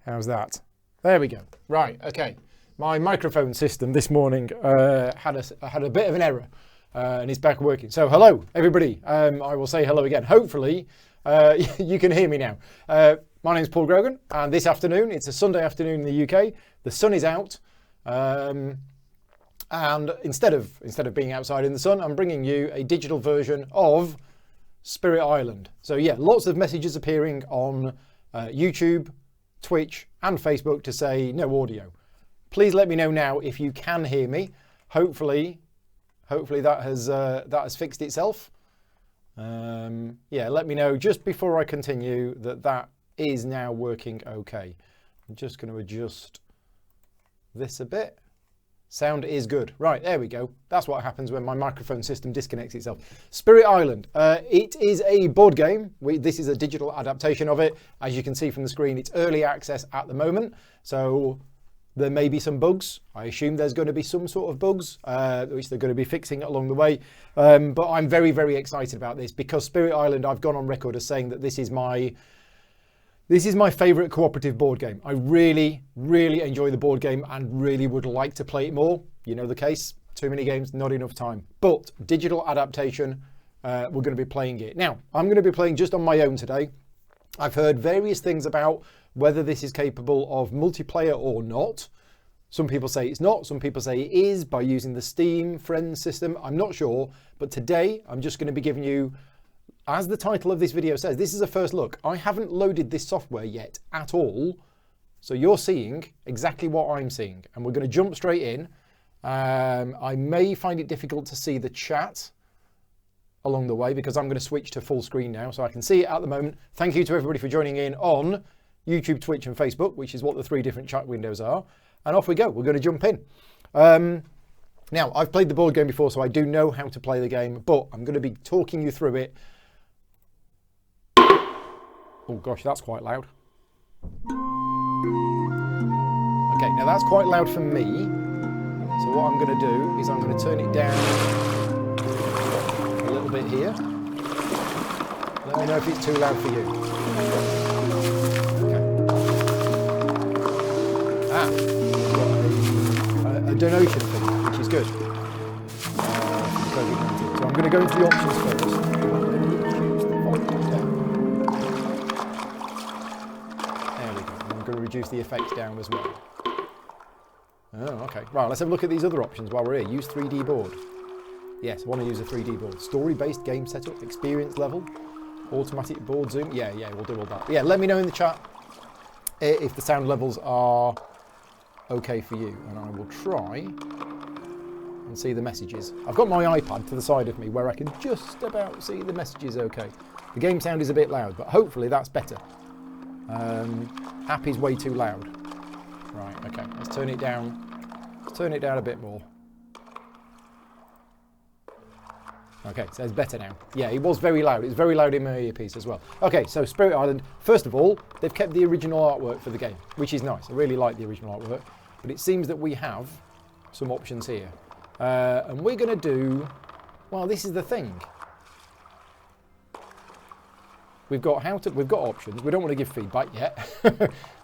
How's that? There we go. Right, okay. My microphone system this morning had a bit of an error, and it's back working. So hello, everybody. I will say hello again. Hopefully, you can hear me now. My name's Paul Grogan, and this afternoon, it's a Sunday afternoon in the UK. The sun is out, and instead of being outside in the sun, I'm bringing you a digital version of Spirit Island. So yeah, lots of messages appearing on YouTube, Twitch and Facebook to say no audio. Please let me know now if you can hear me. Hopefully that has fixed itself. Yeah, let me know just before I continue that is now working okay. I'm just going to adjust this a bit. Sound is good. Right, there we go. That's what happens when my microphone system disconnects itself. Spirit Island. It is a board game. This is a digital adaptation of it. As you can see from the screen, it's early access at the moment. So there may be some bugs. I assume there's going to be some sort of bugs, which they're going to be fixing along the way. But I'm very, very excited about this because Spirit Island, I've gone on record as saying that this is my favourite cooperative board game. I really, really enjoy the board game and really would like to play it more. You know the case, too many games, not enough time. But digital adaptation, we're going to be playing it. Now, I'm going to be playing just on my own today. I've heard various things about whether this is capable of multiplayer or not. Some people say it's not, some people say it is by using the Steam Friends system. I'm not sure, but today I'm just going to be giving you, as the title of this video says, this is a first look. I haven't loaded this software yet at all, so you're seeing exactly what I'm seeing, and we're going to jump straight in. I may find it difficult to see the chat along the way because I'm going to switch to full screen now, so I can see it at the moment. Thank you to everybody for joining in on YouTube, Twitch and Facebook, which is what the three different chat windows are. And off we go. We're going to jump in. Now, I've played the board game before, so I do know how to play the game, but I'm going to be talking you through it. Oh gosh, that's quite loud. Okay, now that's quite loud for me. So what I'm going to do is I'm going to turn it down a little bit here. Let me know if it's too loud for you. Okay. Got a donation thing, which is good. So I'm going to go into the options first. Reduce the effects down as well. Oh, okay. Right, let's have a look at these other options while we're here. Use 3D board. Yes, I want to use a 3D board. Story-based game setup, experience level, automatic board zoom. Yeah, we'll do all that. Yeah, let me know in the chat if the sound levels are okay for you, and I will try and see the messages. I've got my iPad to the side of me where I can just about see the messages okay. The game sound is a bit loud, but hopefully that's better. Happy's way too loud. Right, okay, let's turn it down. Let's turn it down a bit more. Okay, so it's better now. Yeah, it was very loud. It's very loud in my earpiece as well. Okay, so Spirit Island, first of all, they've kept the original artwork for the game, which is nice. I really like the original artwork, but it seems that we have some options here. And we're going to do, well, this is the thing. We've got options. We don't want to give feedback yet.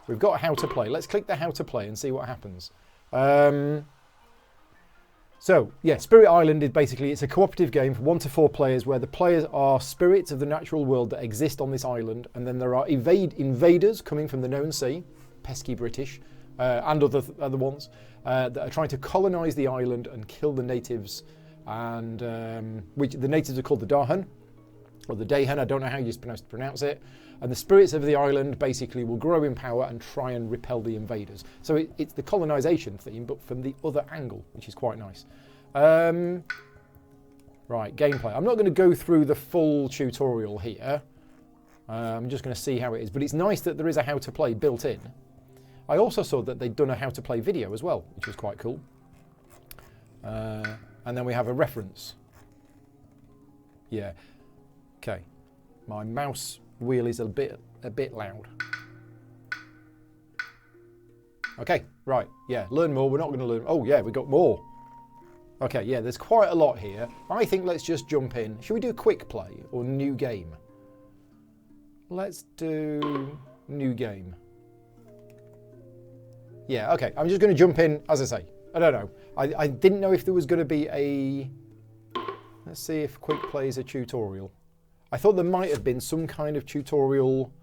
We've got how to play. Let's click the how to play and see what happens. So yeah, Spirit Island is basically, it's a cooperative game for 1 to 4 players where the players are spirits of the natural world that exist on this island, and then there are invaders coming from the known sea, pesky British, and other ones that are trying to colonise the island and kill the natives, and which the natives are called the Dahan. Or the Dahan, I don't know how you're supposed to pronounce it. And the spirits of the island basically will grow in power and try and repel the invaders. So it's the colonisation theme, but from the other angle, which is quite nice. Right, gameplay. I'm not going to go through the full tutorial here. I'm just going to see how it is. But it's nice that there is a how to play built in. I also saw that they'd done a how to play video as well, which was quite cool. And then we have a reference. Yeah. Okay, my mouse wheel is a bit loud. Okay, right, yeah, learn more. We're not going to learn. Oh yeah, we got more. Okay, yeah, there's quite a lot here. I think let's just jump in. Should we do quick play or new game? Let's do new game. Yeah, okay. I'm just going to jump in, as I say. I don't know. I didn't know if there was going to be a... Let's see if quick play is a tutorial. I thought there might have been some kind of tutorial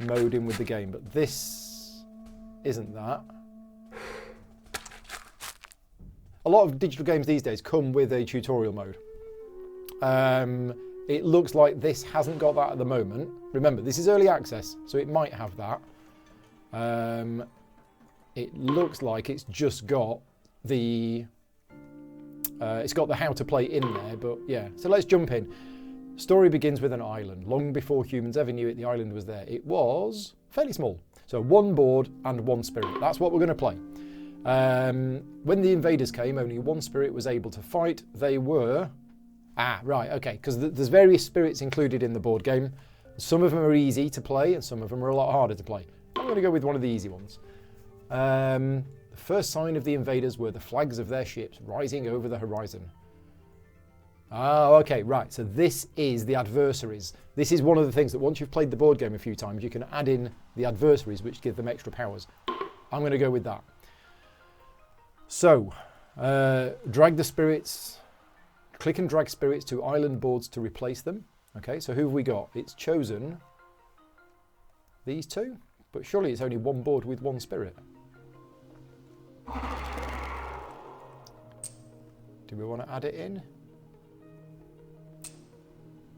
mode in with the game, but this isn't that. A lot of digital games these days come with a tutorial mode. It looks like this hasn't got that at the moment. Remember, this is early access, so it might have that. It looks like it's just got the how to play in there, but yeah. So let's jump in. Story begins with an island. Long before humans ever knew it, the island was there. It was fairly small. So one board and one spirit. That's what we're going to play. When the invaders came, only one spirit was able to fight. They were... right, okay, because there's various spirits included in the board game. Some of them are easy to play and some of them are a lot harder to play. I'm going to go with one of the easy ones. The first sign of the invaders were the flags of their ships rising over the horizon. Oh, okay, right, so this is the adversaries. This is one of the things that once you've played the board game a few times, you can add in the adversaries, which give them extra powers. I'm going to go with that. So, drag the spirits, click and drag spirits to island boards to replace them. Okay, so who have we got? It's chosen these two, but surely it's only one board with one spirit. Do we want to add it in?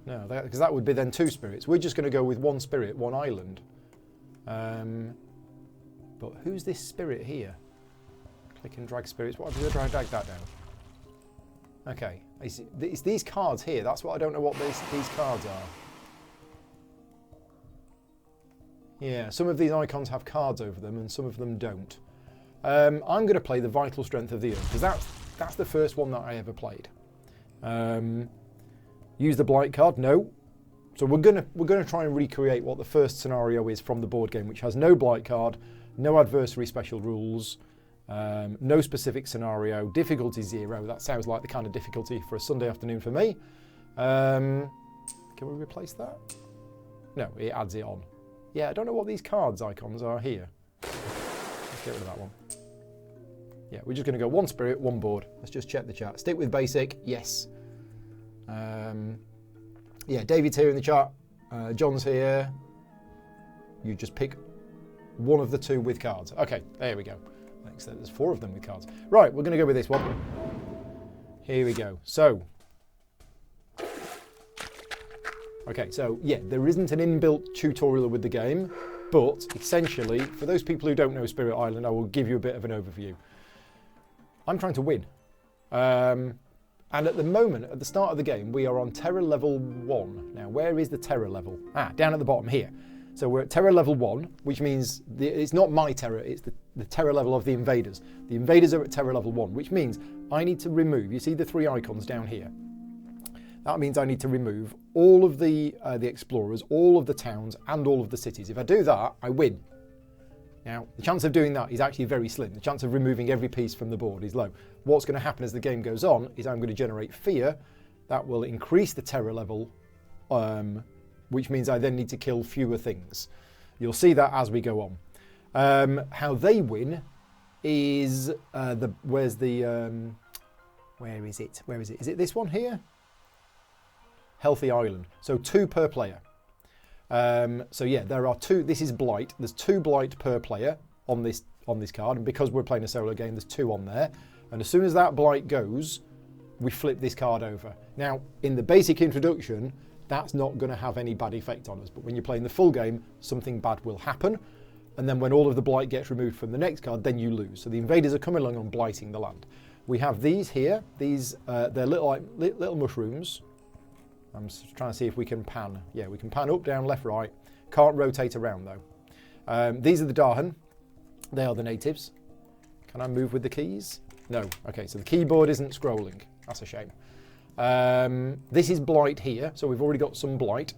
No, because that would be then two spirits. We're just going to go with one spirit, one island. But who's this spirit here? Click and drag spirits. What do I drag that down? Okay, it's these cards here. That's what I don't know what these cards are. Yeah, some of these icons have cards over them and some of them don't. I'm going to play the Vital Strength of the Earth because that's the first one that I ever played. Use the blight card? No. So we're gonna try and recreate what the first scenario is from the board game, which has no blight card, no adversary special rules, no specific scenario, difficulty 0. That sounds like the kind of difficulty for a Sunday afternoon for me. Can we replace that? No, it adds it on. Yeah, I don't know what these cards icons are here. Let's get rid of that one. Yeah, we're just going to go one spirit, one board. Let's just check the chat. Stick with basic, yes. Yeah, David's here in the chat. John's here. You just pick one of the two with cards. Okay, there we go. Thanks. There's 4 of them with cards. Right, we're going to go with this one. Here we go. So, okay, so yeah, there isn't an inbuilt tutorial with the game, but essentially, for those people who don't know Spirit Island, I will give you a bit of an overview. I'm trying to win. And at the moment, at the start of the game, we are on terror level 1. Now, where is the terror level? Down at the bottom here. So we're at terror level 1, which means it's not my terror, it's the terror level of the invaders. The invaders are at terror level 1, which means I need to remove, you see the 3 icons down here? That means I need to remove all of the explorers, all of the towns, and all of the cities. If I do that, I win. Now, the chance of doing that is actually very slim. The chance of removing every piece from the board is low. What's going to happen as the game goes on is I'm going to generate fear. That will increase the terror level, which means I then need to kill fewer things. You'll see that as we go on. How they win is, where is it? Is it this one here? Healthy Island. So 2 per player. So yeah, there are 2. This is blight. There's 2 blight per player on this card, and because we're playing a solo game, there's 2 on there. And as soon as that blight goes, we flip this card over. Now, in the basic introduction, that's not going to have any bad effect on us. But when you're playing the full game, something bad will happen. And then when all of the blight gets removed from the next card, then you lose. So the invaders are coming along and blighting the land. We have these here. These they're little mushrooms. I'm just trying to see if we can pan. Yeah, we can pan up, down, left, right. Can't rotate around though. These are the Dahan. They are the natives. Can I move with the keys? No. Okay, so the keyboard isn't scrolling. That's a shame. This is blight here, so we've already got some blight.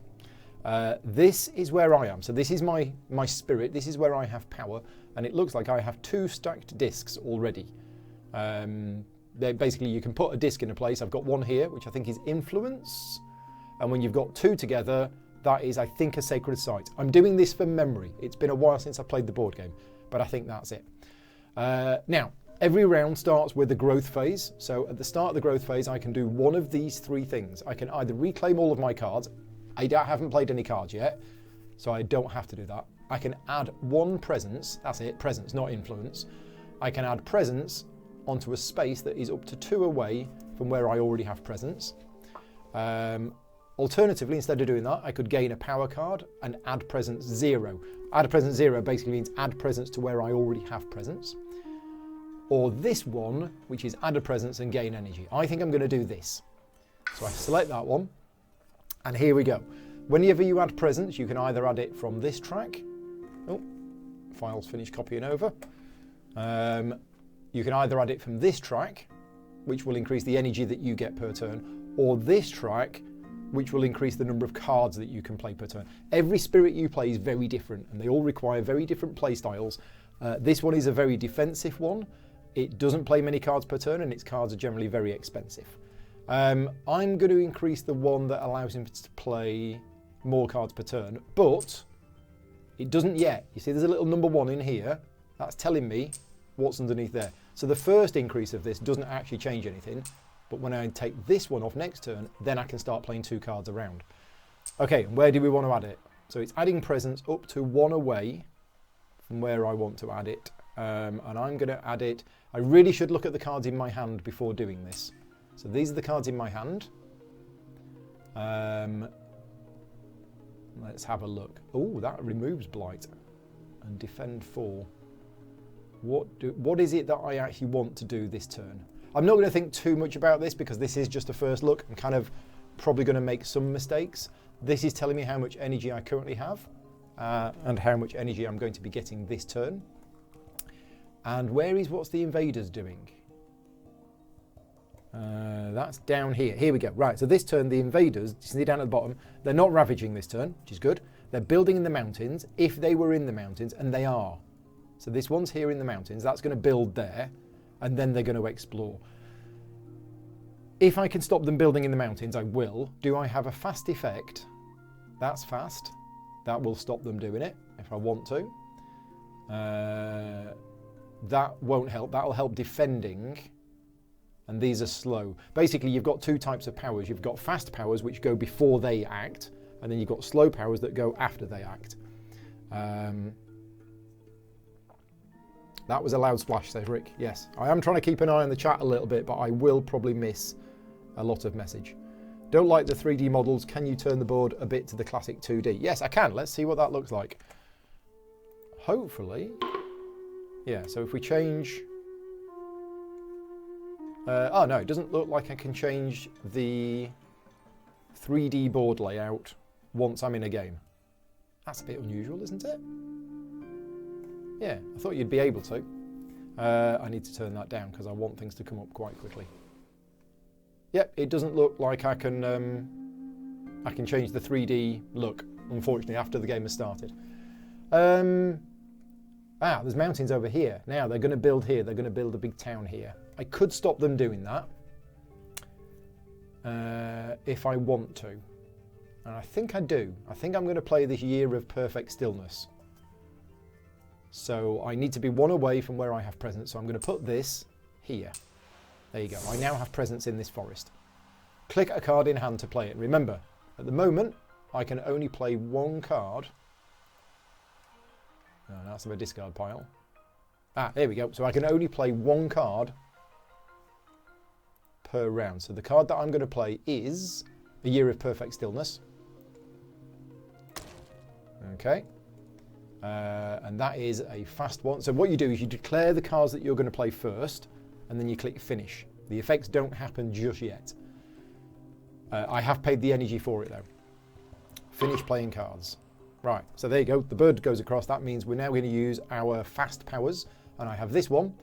This is where I am. So this is my spirit. This is where I have power, and it looks like I have 2 stacked discs already. Basically, you can put a disc in a place. I've got one here, which I think is influence. And when you've got 2 together, that is, I think, a sacred site. I'm doing this from memory. It's been a while since I played the board game. but I think that's it. Now, every round starts with the growth phase. So at the start of the growth phase, I can do one of these three things. I can either reclaim all of my cards. I haven't played any cards yet, so I don't have to do that. I can add one presence. That's it, presence, not influence. I can add presence onto a space that is up to 2 away from where I already have presence. Alternatively, instead of doing that, I could gain a power card and add presence 0. Add a presence 0 basically means add presence to where I already have presence. Or this one, which is add a presence and gain energy. I think I'm going to do this. So I select that one, and here we go. Whenever you add presence, you can either add it from this track. Oh, file's finished copying over. You can either add it from this track, which will increase the energy that you get per turn, or this track, which will increase the number of cards that you can play per turn. Every spirit you play is very different, and they all require very different play styles. This one is a very defensive one. It doesn't play many cards per turn, and its cards are generally very expensive. I'm going to increase the one that allows him to play more cards per turn, but it doesn't yet. You see there's a little number 1 in here. That's telling me what's underneath there. So the first increase of this doesn't actually change anything, but when I take this one off next turn, then I can start playing 2 cards around. Okay, and where do we want to add it? So it's adding presence up to 1 away from where I want to add it. And I'm going to add it. I really should look at the cards in my hand before doing this. So these are the cards in my hand. Let's have a look. Oh, that removes Blight and defend 4. What is it that I actually want to do this turn? I'm not going to think too much about this because this is just a first look. I'm kind of probably going to make some mistakes. This is telling me how much energy I currently have and how much energy I'm going to be getting this turn. And what's the invaders doing? That's down here. Here we go. Right, so this turn the invaders, you see down at the bottom, they're not ravaging this turn, which is good. They're building in the mountains, if they were in the mountains, and they are. So this one's here in the mountains, that's going to build there, and then they're going to explore. If I can stop them building in the mountains, I will. Do I have a fast effect? That's fast. That will stop them doing it, if I want to. That won't help. That'll help defending. And these are slow. Basically, you've got 2 types of powers. You've got fast powers, which go before they act, and then you've got slow powers that go after they act. That was a loud splash, says Rick. Yes, I am trying to keep an eye on the chat a little bit, but I will probably miss a lot of message. Don't like the 3D models. Can you turn the board a bit to the classic 2D? Yes, I can. Let's see what that looks like. Hopefully. Yeah, so if we change... oh no, it doesn't look like I can change the 3D board layout once I'm in a game. That's a bit unusual, isn't it? Yeah, I thought you'd be able to. I need to turn that down because I want things to come up quite quickly. Yep, it doesn't look like I can change the 3D look, unfortunately, after the game has started. There's mountains over here. Now they're going to build here. They're going to build a big town here. I could stop them doing that if I want to. And I think I do. I think I'm going to play this Year of Perfect Stillness. So I need to be 1 away from where I have presence. So I'm going to put this here. There you go. I now have presence in this forest. Click a card in hand to play it. Remember, at the moment, I can only play 1 card. Oh, that's a discard pile. There we go. So I can only play 1 card per round. So the card that I'm going to play is A Year of Perfect Stillness. Okay. And that is a fast one. So what you do is you declare the cards that you're going to play first, and then you click finish. The effects don't happen just yet. I have paid the energy for it though. Finish playing cards. Right, so there you go. The bird goes across. That means we're now going to use our fast powers. And I have this one.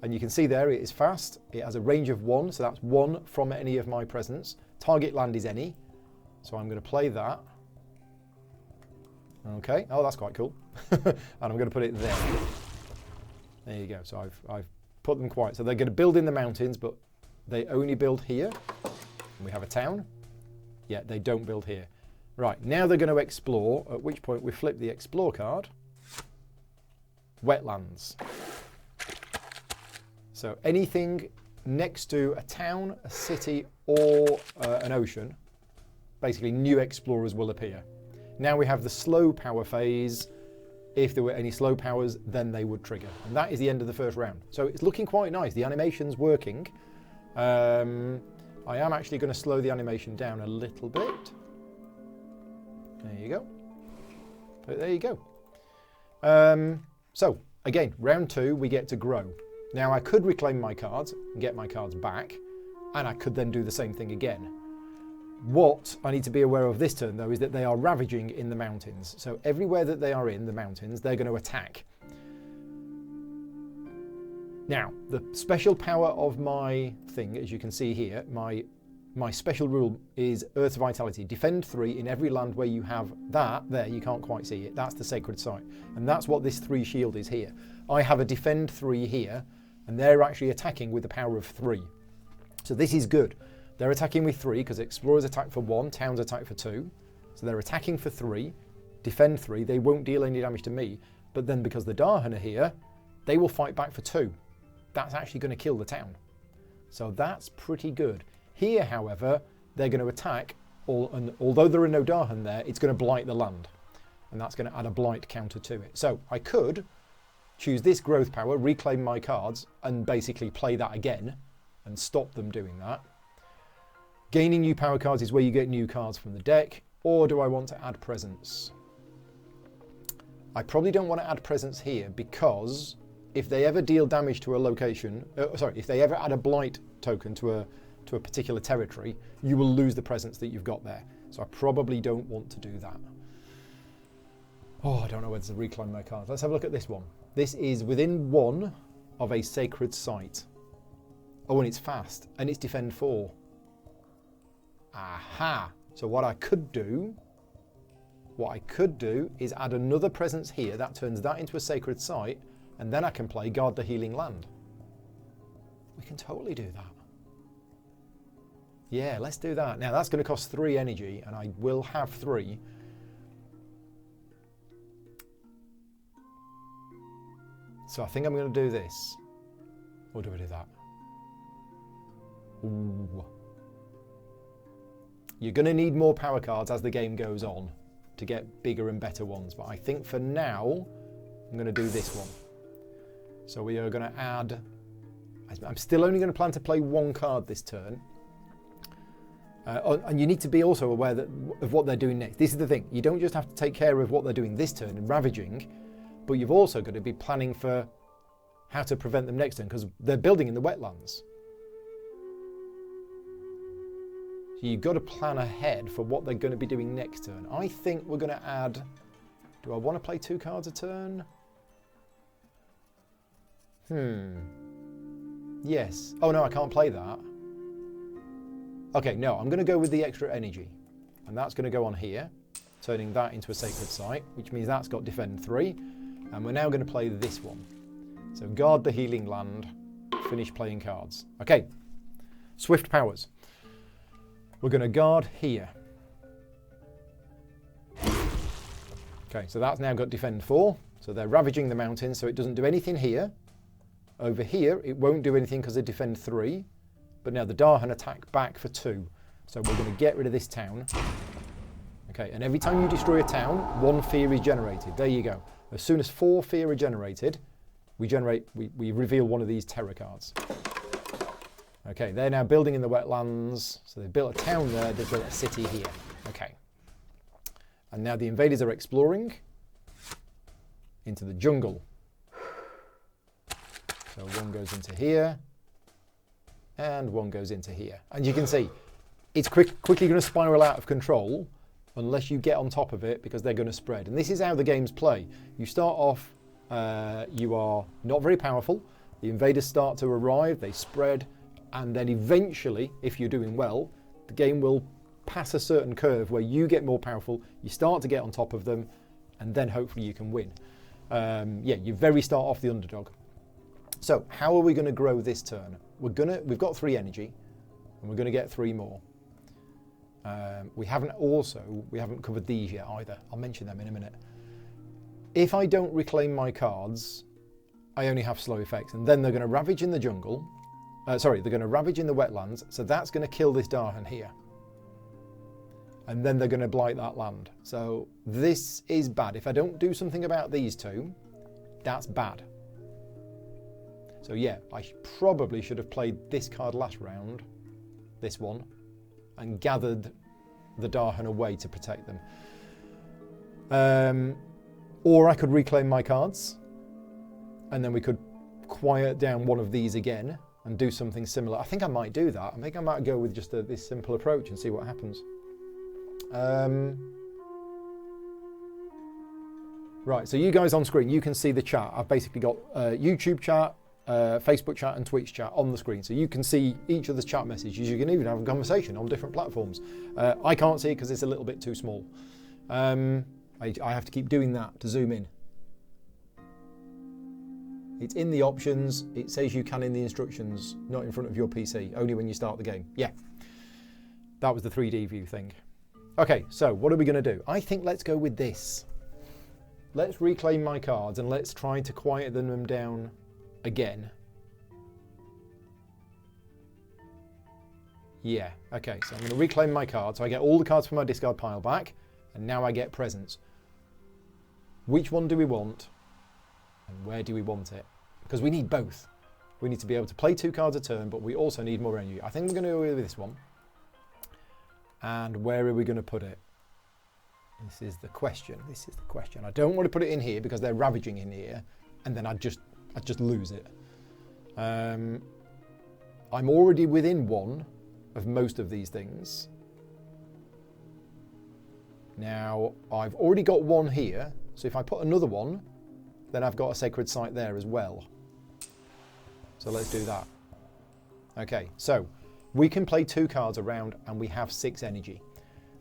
And you can see there it is fast. It has a range of 1. So that's 1 from any of my presence. Target land is any. So I'm going to play that. Okay. Oh, that's quite cool. And I'm going to put it there. There you go. So I've put them quite. So they're going to build in the mountains, but they only build here. And we have a town. Yeah, they don't build here. Right, now they're going to explore, at which point we flip the explore card. wetlands. So anything next to a town, a city, or an ocean, basically new explorers will appear. Now we have the slow power phase. If there were any slow powers, then they would trigger. And that is the end of the first round. So it's looking quite nice. The animation's working. I am actually going to slow the animation down a little bit. There you go. But there you go. So again, round 2, we get to grow. Now I could reclaim my cards and get my cards back, and I could then do the same thing again. What I need to be aware of this turn, though, is that they are ravaging in the mountains. So everywhere that they are in the mountains, they're going to attack. Now, the special power of my thing, as you can see here, my special rule is Earth's Vitality. Defend 3 in every land where you have that. There, you can't quite see it. That's the sacred site. And that's what this 3 shield is here. I have a defend 3 here, and they're actually attacking with the power of 3. So this is good. They're attacking with 3 because explorers attack for 1, towns attack for 2. So they're attacking for 3, defend 3. They won't deal any damage to me. But then because the Dahan are here, they will fight back for 2. That's actually going to kill the town. So that's pretty good. Here, however, they're going to attack, and although there are no Dahan there, it's going to blight the land. And that's going to add a blight counter to it. So I could choose this growth power, reclaim my cards, and basically play that again and stop them doing that. Gaining new power cards is where you get new cards from the deck, or do I want to add presence? I probably don't want to add presence here because if they ever deal damage to a location, if they ever add a blight token to a particular territory, you will lose the presence that you've got there. So I probably don't want to do that. Oh, I don't know whether to reclaim my cards. Let's have a look at this one. This is within 1 of a sacred site. Oh, and it's fast, and it's defend 4. Aha! So what I could do is add another presence here. That turns that into a sacred site, and then I can play Guard the Healing Land. We can totally do that. Yeah, let's do that. Now that's going to cost 3 energy, and I will have 3. So I think I'm going to do this. Or do I do that? Ooh. You're going to need more power cards as the game goes on to get bigger and better ones. But I think for now, I'm going to do this one. So we are going to add... I'm still only going to plan to play 1 card this turn. And you need to be also aware of what they're doing next. This is the thing. You don't just have to take care of what they're doing this turn and ravaging, but you've also got to be planning for how to prevent them next turn because they're building in the wetlands. So you've got to plan ahead for what they're going to be doing next turn. I think we're going to add... Do I want to play 2 cards a turn? Yes. Oh no, I can't play that. Okay, no, I'm going to go with the extra energy. And that's going to go on here, turning that into a sacred site, which means that's got defend 3. And we're now going to play this one. So Guard the Healing Land, finish playing cards. Okay, Swift powers. We're going to guard here. Okay, so that's now got defend 4. So they're ravaging the mountains, so it doesn't do anything here. Over here, it won't do anything because they defend 3. But now the Dahan attack back for 2. So we're going to get rid of this town. Okay, and every time you destroy a town, 1 fear is generated. There you go. As soon as 4 fear are generated, we reveal one of these terror cards. Okay, they're now building in the wetlands. So they've built a town there, they've built a city here. Okay. And now the invaders are exploring into the jungle. So 1 goes into here, and 1 goes into here. And you can see, it's quickly going to spiral out of control unless you get on top of it because they're going to spread. And this is how the games play. You start off, you are not very powerful. The invaders start to arrive, they spread, and then eventually, if you're doing well, the game will pass a certain curve where you get more powerful, you start to get on top of them, and then hopefully you can win. Yeah, you very start off the underdog. So how are we going to grow this turn? We've got 3 energy, and we're going to get 3 more. We haven't covered these yet either. I'll mention them in a minute. If I don't reclaim my cards, I only have slow effects. And then they're going to ravage in the jungle. Sorry, they're going to ravage in the wetlands. So that's going to kill this Dahan here. And then they're going to blight that land. So this is bad. If I don't do something about these two, that's bad. So yeah, I probably should have played this card last round, this one, and gathered the Dahan away to protect them. Or I could reclaim my cards, and then we could quiet down one of these again and do something similar. I think I might do that. I think I might go with just this simple approach and see what happens. Right, so you guys on screen, you can see the chat. I've basically got YouTube chat, Facebook chat and Twitch chat on the screen. So you can see each other's chat messages. You can even have a conversation on different platforms. I can't see it because it's a little bit too small. I have to keep doing that to zoom in. It's in the options. It says you can in the instructions, not in front of your PC, only when you start the game. Yeah, that was the 3D view thing. Okay, so what are we going to do? I think let's go with this. Let's reclaim my cards and let's try to quiet them down again. Yeah, okay, so I'm going to reclaim my cards. So I get all the cards from my discard pile back, and now I get presents. Which one do we want, and where do we want it? Because we need both. We need to be able to play 2 cards a turn, but we also need more energy. I think we're going to go with this one. And where are we going to put it? This is the question. This is the question. I don't want to put it in here because they're ravaging in here, and then I'd just lose it. I'm already within one of most of these things. Now, I've already got one here, so if I put another one, then I've got a sacred site there as well. So let's do that. Okay, so we can play 2 cards around and we have 6 energy.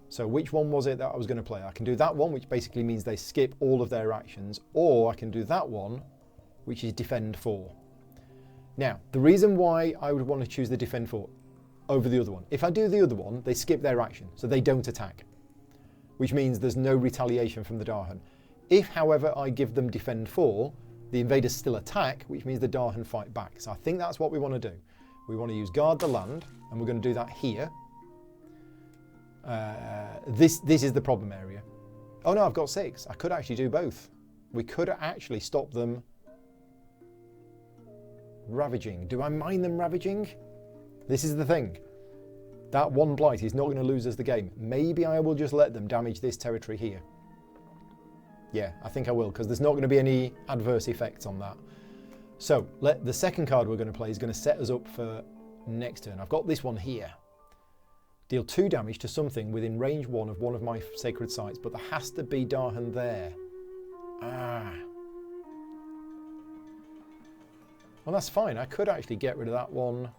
So which one was it that I was going to play? I can do that one, which basically means they skip all of their actions, or I can do that one, which is defend 4. Now, the reason why I would want to choose the defend 4 over the other one, if I do the other one, they skip their action, so they don't attack, which means there's no retaliation from the Dahan. If, however, I give them defend 4, the invaders still attack, which means the Dahan fight back. So I think that's what we want to do. We want to use guard the land, and we're going to do that here. This is the problem area. Oh no, I've got 6. I could actually do both. We could actually stop them ravaging. Do I mind them ravaging? This is the thing. That one blight is not going to lose us the game. Maybe I will just let them damage this territory here. Yeah, I think I will, because there's not going to be any adverse effects on that. So, the second card we're going to play is going to set us up for next turn. I've got this one here. Deal 2 damage to something within range 1 of my sacred sites, but there has to be Dahan there. Ah. Well, that's fine. I could actually get rid of that one.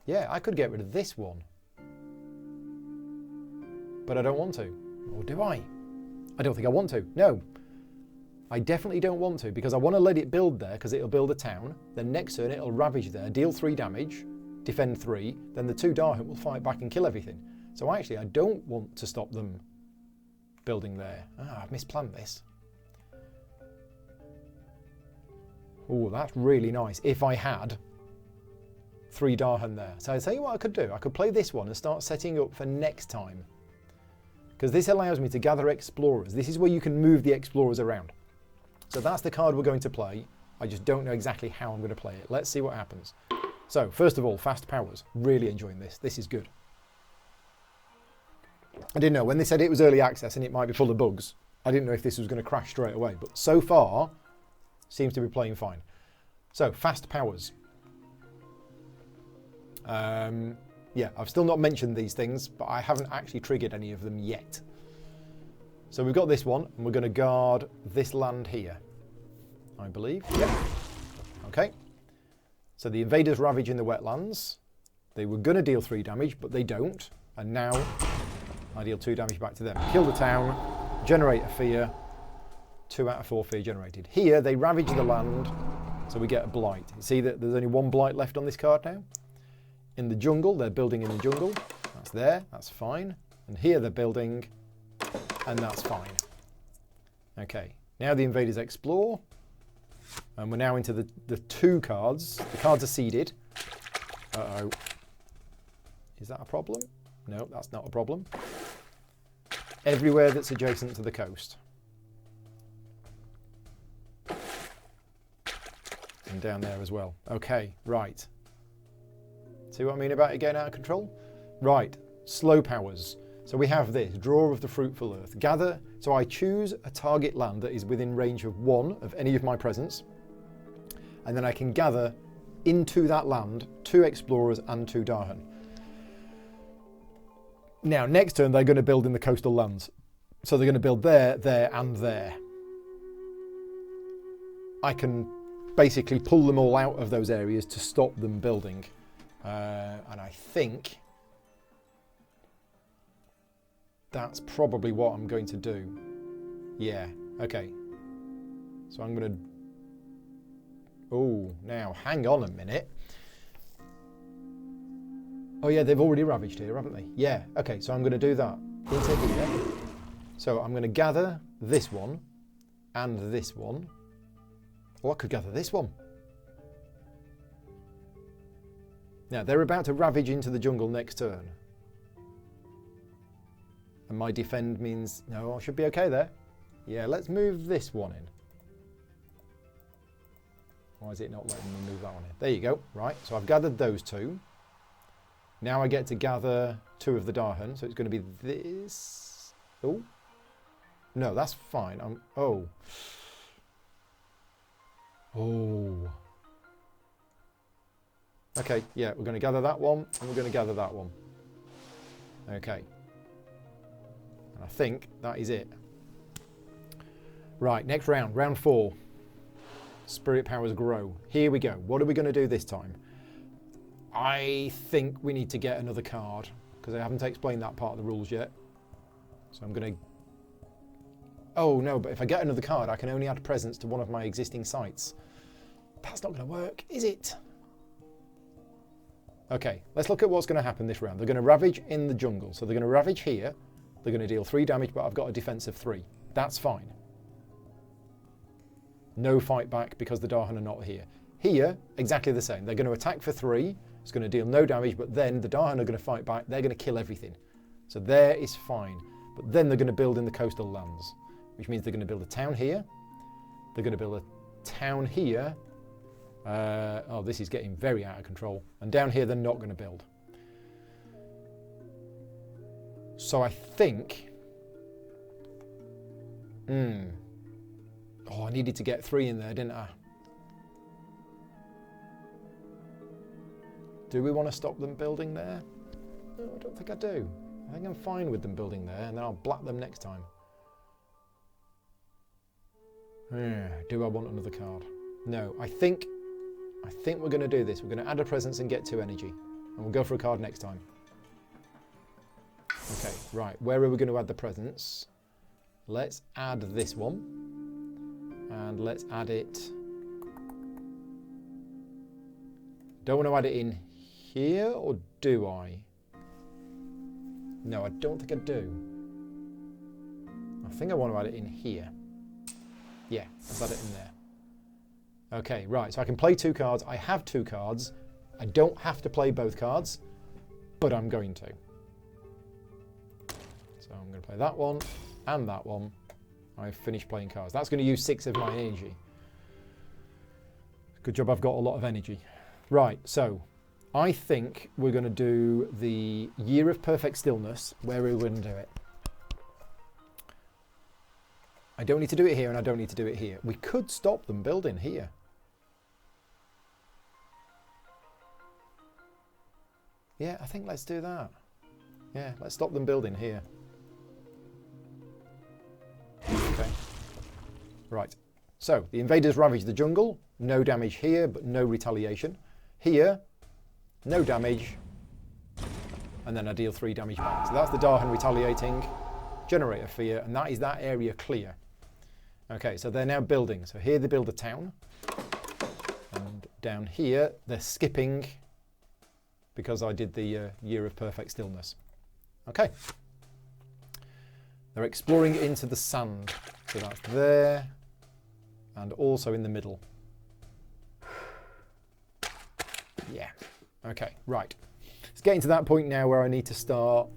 Yeah, I could get rid of this one. But I don't want to. Or do I? I don't think I want to. No. I definitely don't want to, because I want to let it build there, because it'll build a town. Then next turn it'll ravage there, deal 3 damage, defend 3, then the 2 Dahan will fight back and kill everything. So actually I don't want to stop them building there. Ah, I've misplanned this. Oh, that's really nice. If I had 3 Dahan there. So I'll tell you what I could do. I could play this one and start setting up for next time. Because this allows me to gather explorers. This is where you can move the explorers around. So that's the card we're going to play. I just don't know exactly how I'm going to play it. Let's see what happens. So, first of all, fast powers. Really enjoying this. This is good. I didn't know. When they said it was early access and it might be full of bugs, I didn't know if this was going to crash straight away. But so far, seems to be playing fine. So, fast powers. Yeah, I've still not mentioned these things, but I haven't actually triggered any of them yet. So we've got this one, and we're going to guard this land here, I believe. Yep. Okay. So the invaders ravage in the wetlands. They were going to deal 3 damage, but they don't. And now I deal 2 damage back to them. Kill the town, generate a fear. 2 out of 4 fear generated. Here, they ravage the land, so we get a blight. You see that there's only 1 blight left on this card now? In the jungle, they're building in the jungle. That's there, that's fine. And here they're building, and that's fine. Okay, now the invaders explore. And we're now into the 2 cards. The cards are seeded. Uh-oh. Is that a problem? No, that's not a problem. Everywhere that's adjacent to the coast. And down there as well. Okay, right. See what I mean about it getting out of control? Right, slow powers. So we have this, draw of the fruitful earth. Gather, so I choose a target land that is within range of 1 of any of my presents. And then I can gather into that land 2 explorers and 2 Dahan. Now, next turn, they're going to build in the coastal lands. So they're going to build there, there, and there. I can basically pull them all out of those areas to stop them building. And I think that's probably what I'm going to do. Yeah, okay. So I'm going to... Oh, now, hang on a minute. Oh yeah, they've already ravaged here, haven't they? Yeah, okay, so I'm going to do that. Into here. So I'm going to gather this one and this one. Oh, I could gather this one. Now, they're about to ravage into the jungle next turn. And my defend means, no, I should be okay there. Yeah, let's move this one in. Why is it not letting me move that one in? There you go. Right, so I've gathered those 2. Now I get to gather 2 of the Dahan, so it's going to be this. Oh. No, that's fine. Oh. Oh. Okay, yeah, we're going to gather that one, and we're going to gather that one. Okay. And I think that is it. Right, next round, round 4. Spirit powers grow. Here we go. What are we going to do this time? I think we need to get another card, because I haven't explained that part of the rules yet. So I'm going to... Oh, no, but if I get another card, I can only add presents to one of my existing sites. That's not going to work, is it? Okay, let's look at what's going to happen this round. They're going to ravage in the jungle. So they're going to ravage here. They're going to deal 3 damage, but I've got a defense of 3. That's fine. No fight back because the Dahan are not here. Here, exactly the same. They're going to attack for 3. It's going to deal no damage, but then the Dahan are going to fight back. They're going to kill everything. So there is fine. But then they're going to build in the coastal lands, which means they're going to build a town here. They're going to build a town here. Oh, this is getting very out of control. And down here, they're not going to build. So I think... Oh, I needed to get 3 in there, didn't I? Do we want to stop them building there? No, I don't think I do. I think I'm fine with them building there, and then I'll black them next time. Do I want another card? No, I think we're going to do this. We're going to add a presence and get 2 energy. And we'll go for a card next time. Okay, right. Where are we going to add the presence? Let's add this one. And let's add it... Don't want to add it in here, or do I? No, I don't think I do. I think I want to add it in here. Yeah, let's add it in there. Okay, right, so I can play 2 cards. I have 2 cards. I don't have to play both cards, but I'm going to. So I'm going to play that one and that one. I've finished playing cards. That's going to use 6 of my energy. Good job I've got a lot of energy. Right, so I think we're going to do the Year of Perfect Stillness. Where are we going to do it? I don't need to do it here, and I don't need to do it here. We could stop them building here. Yeah, I think let's do that. Yeah, let's stop them building here. Okay. Right. So, the invaders ravage the jungle. No damage here, but no retaliation. Here, no damage. And then I deal 3 damage back. So that's the Dahan retaliating. Generate a fear, and that is that area clear. Okay, so they're now building. So here they build a town. And down here, they're skipping because I did the Year of Perfect Stillness. Okay. They're exploring into the sand. So that's there and also in the middle. Yeah. Okay, right. It's getting to that point now where I need to start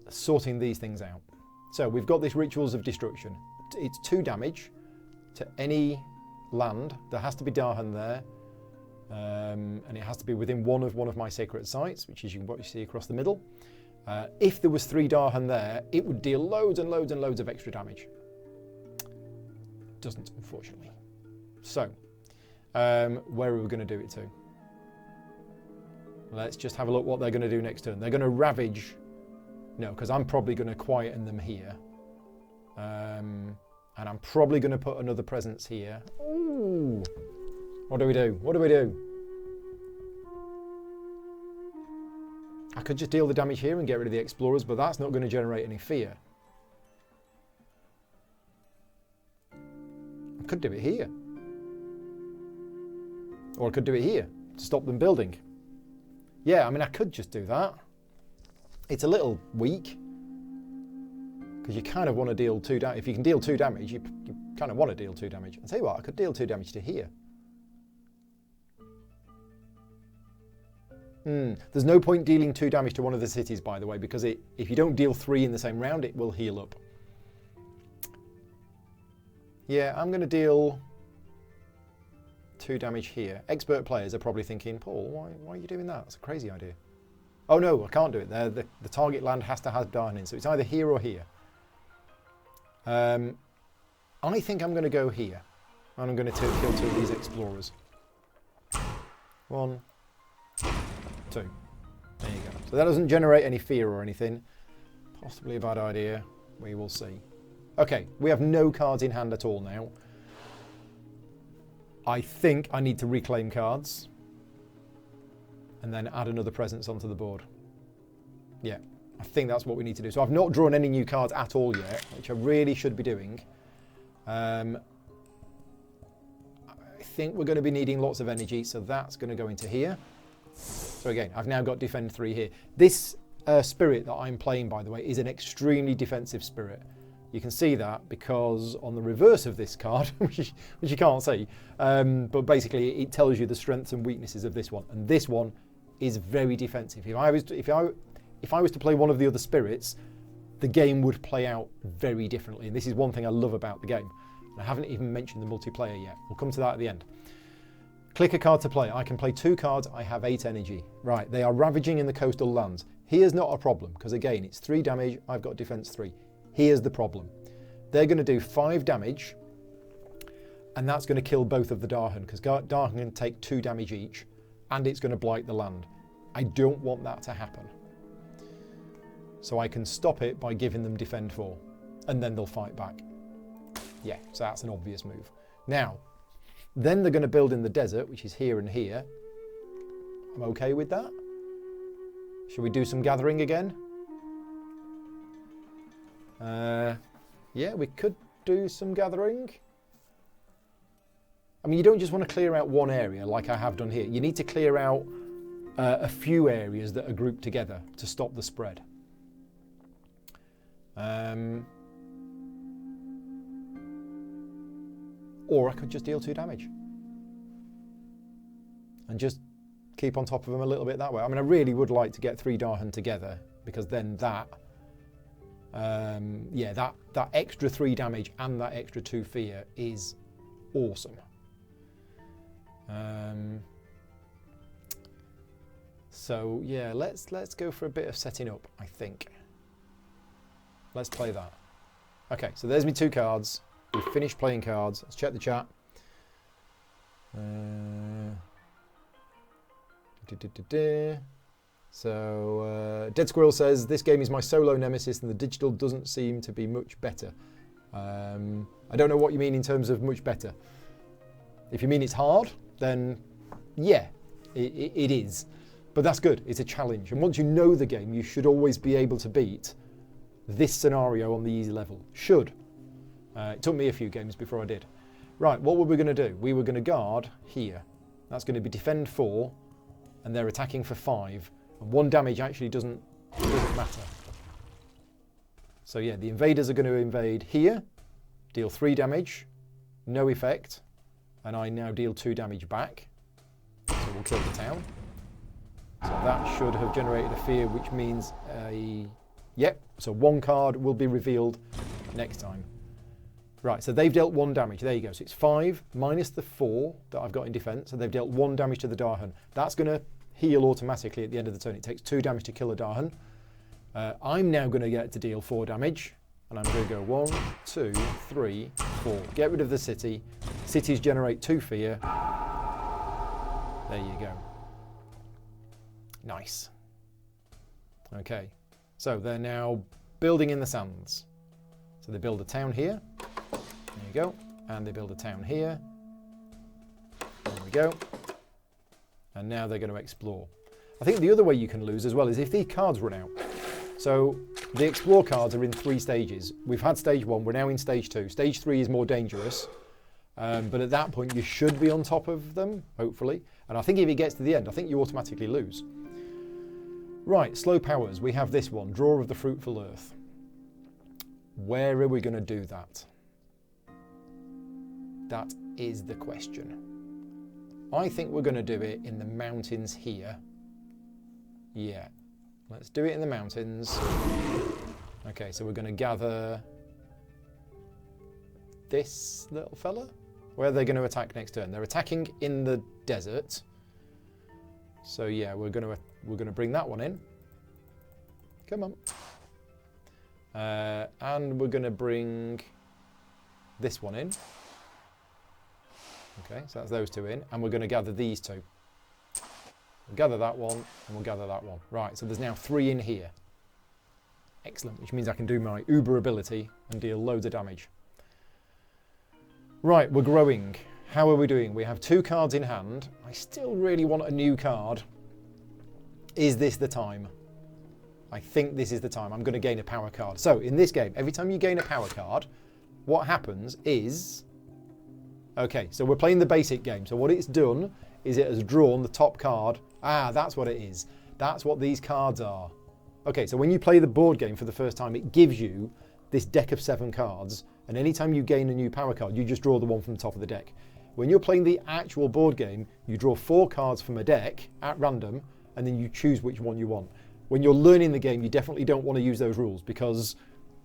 sorting these things out. So we've got this Rituals of Destruction. It's 2 damage to any land. There has to be Dahan there. And it has to be within one of my sacred sites, which is what you see across the middle. If there was 3 Dahan there, it would deal loads and loads and loads of extra damage. Doesn't, unfortunately. So, where are we going to do it to? Let's just have a look what they're going to do next turn. They're going to ravage. No, because I'm probably going to quieten them here. And I'm probably going to put another presence here. Ooh. What do we do? What do we do? I could just deal the damage here and get rid of the explorers, but that's not going to generate any fear. I could do it here. Or I could do it here to stop them building. Yeah, I mean, I could just do that. It's a little weak. Because you kind of want to deal 2 damage. If you can deal 2 damage, you kind of want to deal 2 damage. I'll tell you what, I could deal 2 damage to here. There's no point dealing 2 damage to one of the cities, by the way, because if you don't deal 3 in the same round, it will heal up. Yeah, I'm going to deal 2 damage here. Expert players are probably thinking, Paul, why are you doing that? That's a crazy idea. Oh no, I can't do it. The target land has to have Dahan in, so it's either here or here. I think I'm going to go here. And I'm going to kill 2 of these explorers. 1, 2. There you go. So that doesn't generate any fear or anything. Possibly a bad idea. We will see. Okay, we have no cards in hand at all now. I think I need to reclaim cards. And then add another presence onto the board. Yeah, I think that's what we need to do. So I've not drawn any new cards at all yet, which I really should be doing. I think we're going to be needing lots of energy, so that's going to go into here. So again, I've now got Defend 3 here. This spirit that I'm playing, by the way, is an extremely defensive spirit. You can see that because on the reverse of this card, which you can't see, but basically it tells you the strengths and weaknesses of this one. And this one is very defensive. If I was to play one of the other spirits, the game would play out very differently. And this is one thing I love about the game. I haven't even mentioned the multiplayer yet. We'll come to that at the end. Click a card to play. I can play 2 cards. I have 8 energy. Right, they are ravaging in the coastal lands. Here's not a problem, because again, it's 3 damage. I've got defense 3. Here's the problem. They're going to do 5 damage, and that's going to kill both of the Dahan, because Dahan can take 2 damage each, and it's going to blight the land. I don't want that to happen. So I can stop it by giving them Defend 4, and then they'll fight back. Yeah, so that's an obvious move. Now, then they're going to build in the desert, which is here and here. I'm okay with that. Should we do some gathering again? Yeah, we could do some gathering. I mean, you don't just want to clear out one area like I have done here. You need to clear out a few areas that are grouped together to stop the spread. Or I could just deal 2 damage. And just keep on top of them a little bit that way. I mean, I really would like to get 3 Dahan together, because then that... yeah, that extra 3 damage and that extra 2 fear is awesome. So yeah, let's go for a bit of setting up, I think. Let's play that. Okay, so there's me 2 cards. We've finished playing cards. Let's check the chat. So, Dead Squirrel says, this game is my solo nemesis and the digital doesn't seem to be much better. I don't know what you mean in terms of much better. If you mean it's hard, then yeah, it is. But that's good, it's a challenge. And once you know the game, you should always be able to beat this scenario on the easy level. Should. It took me a few games before I did. Right, what were we going to do? We were going to guard here. That's going to be Defend 4, and they're attacking for 5. And 1 damage actually doesn't matter. So yeah, the invaders are going to invade here, deal 3 damage, no effect, and I now deal 2 damage back. will kill the town. So that should have generated a fear, which means yep, so 1 card will be revealed next time. Right, so they've dealt 1 damage. There you go. So it's 5 minus the 4 that I've got in defense. So they've dealt 1 damage to the Dahan. That's going to heal automatically at the end of the turn. It takes 2 damage to kill a Dahan. I'm now going to get to deal 4 damage. And I'm going to go 1, 2, 3, 4. Get rid of the city. Cities generate 2 fear. There you go. Nice. Okay, so they're now building in the sands. So they build a town here. There you go. And they build a town here. There we go. And now they're going to explore. I think the other way you can lose as well is if these cards run out. So the explore cards are in 3 stages. We've had stage 1, we're now in stage 2. Stage 3 is more dangerous. But at that point you should be on top of them, hopefully. And I think if it gets to the end, I think you automatically lose. Right, slow powers. We have this one, Draw of the Fruitful Earth. Where are we going to do that? That is the question. I think we're going to do it in the mountains here. Yeah, let's do it in the mountains. Okay, so we're going to gather this little fella. Where are they going to attack next turn? They're attacking in the desert. So yeah, we're going to bring that one in. Come on. And we're going to bring this one in. Okay, so that's those 2 in. And we're going to gather these 2. We'll gather that one, and we'll gather that one. Right, so there's now 3 in here. Excellent, which means I can do my Uber ability and deal loads of damage. Right, we're growing. How are we doing? We have 2 cards in hand. I still really want a new card. Is this the time? I think this is the time. I'm going to gain a power card. So in this game, every time you gain a power card, what happens is... Okay, so we're playing the basic game. So what it's done is it has drawn the top card. Ah, that's what it is. That's what these cards are. Okay, so when you play the board game for the first time, it gives you this deck of 7 cards. And anytime you gain a new power card, you just draw the one from the top of the deck. When you're playing the actual board game, you draw 4 cards from a deck at random, and then you choose which one you want. When you're learning the game, you definitely don't want to use those rules because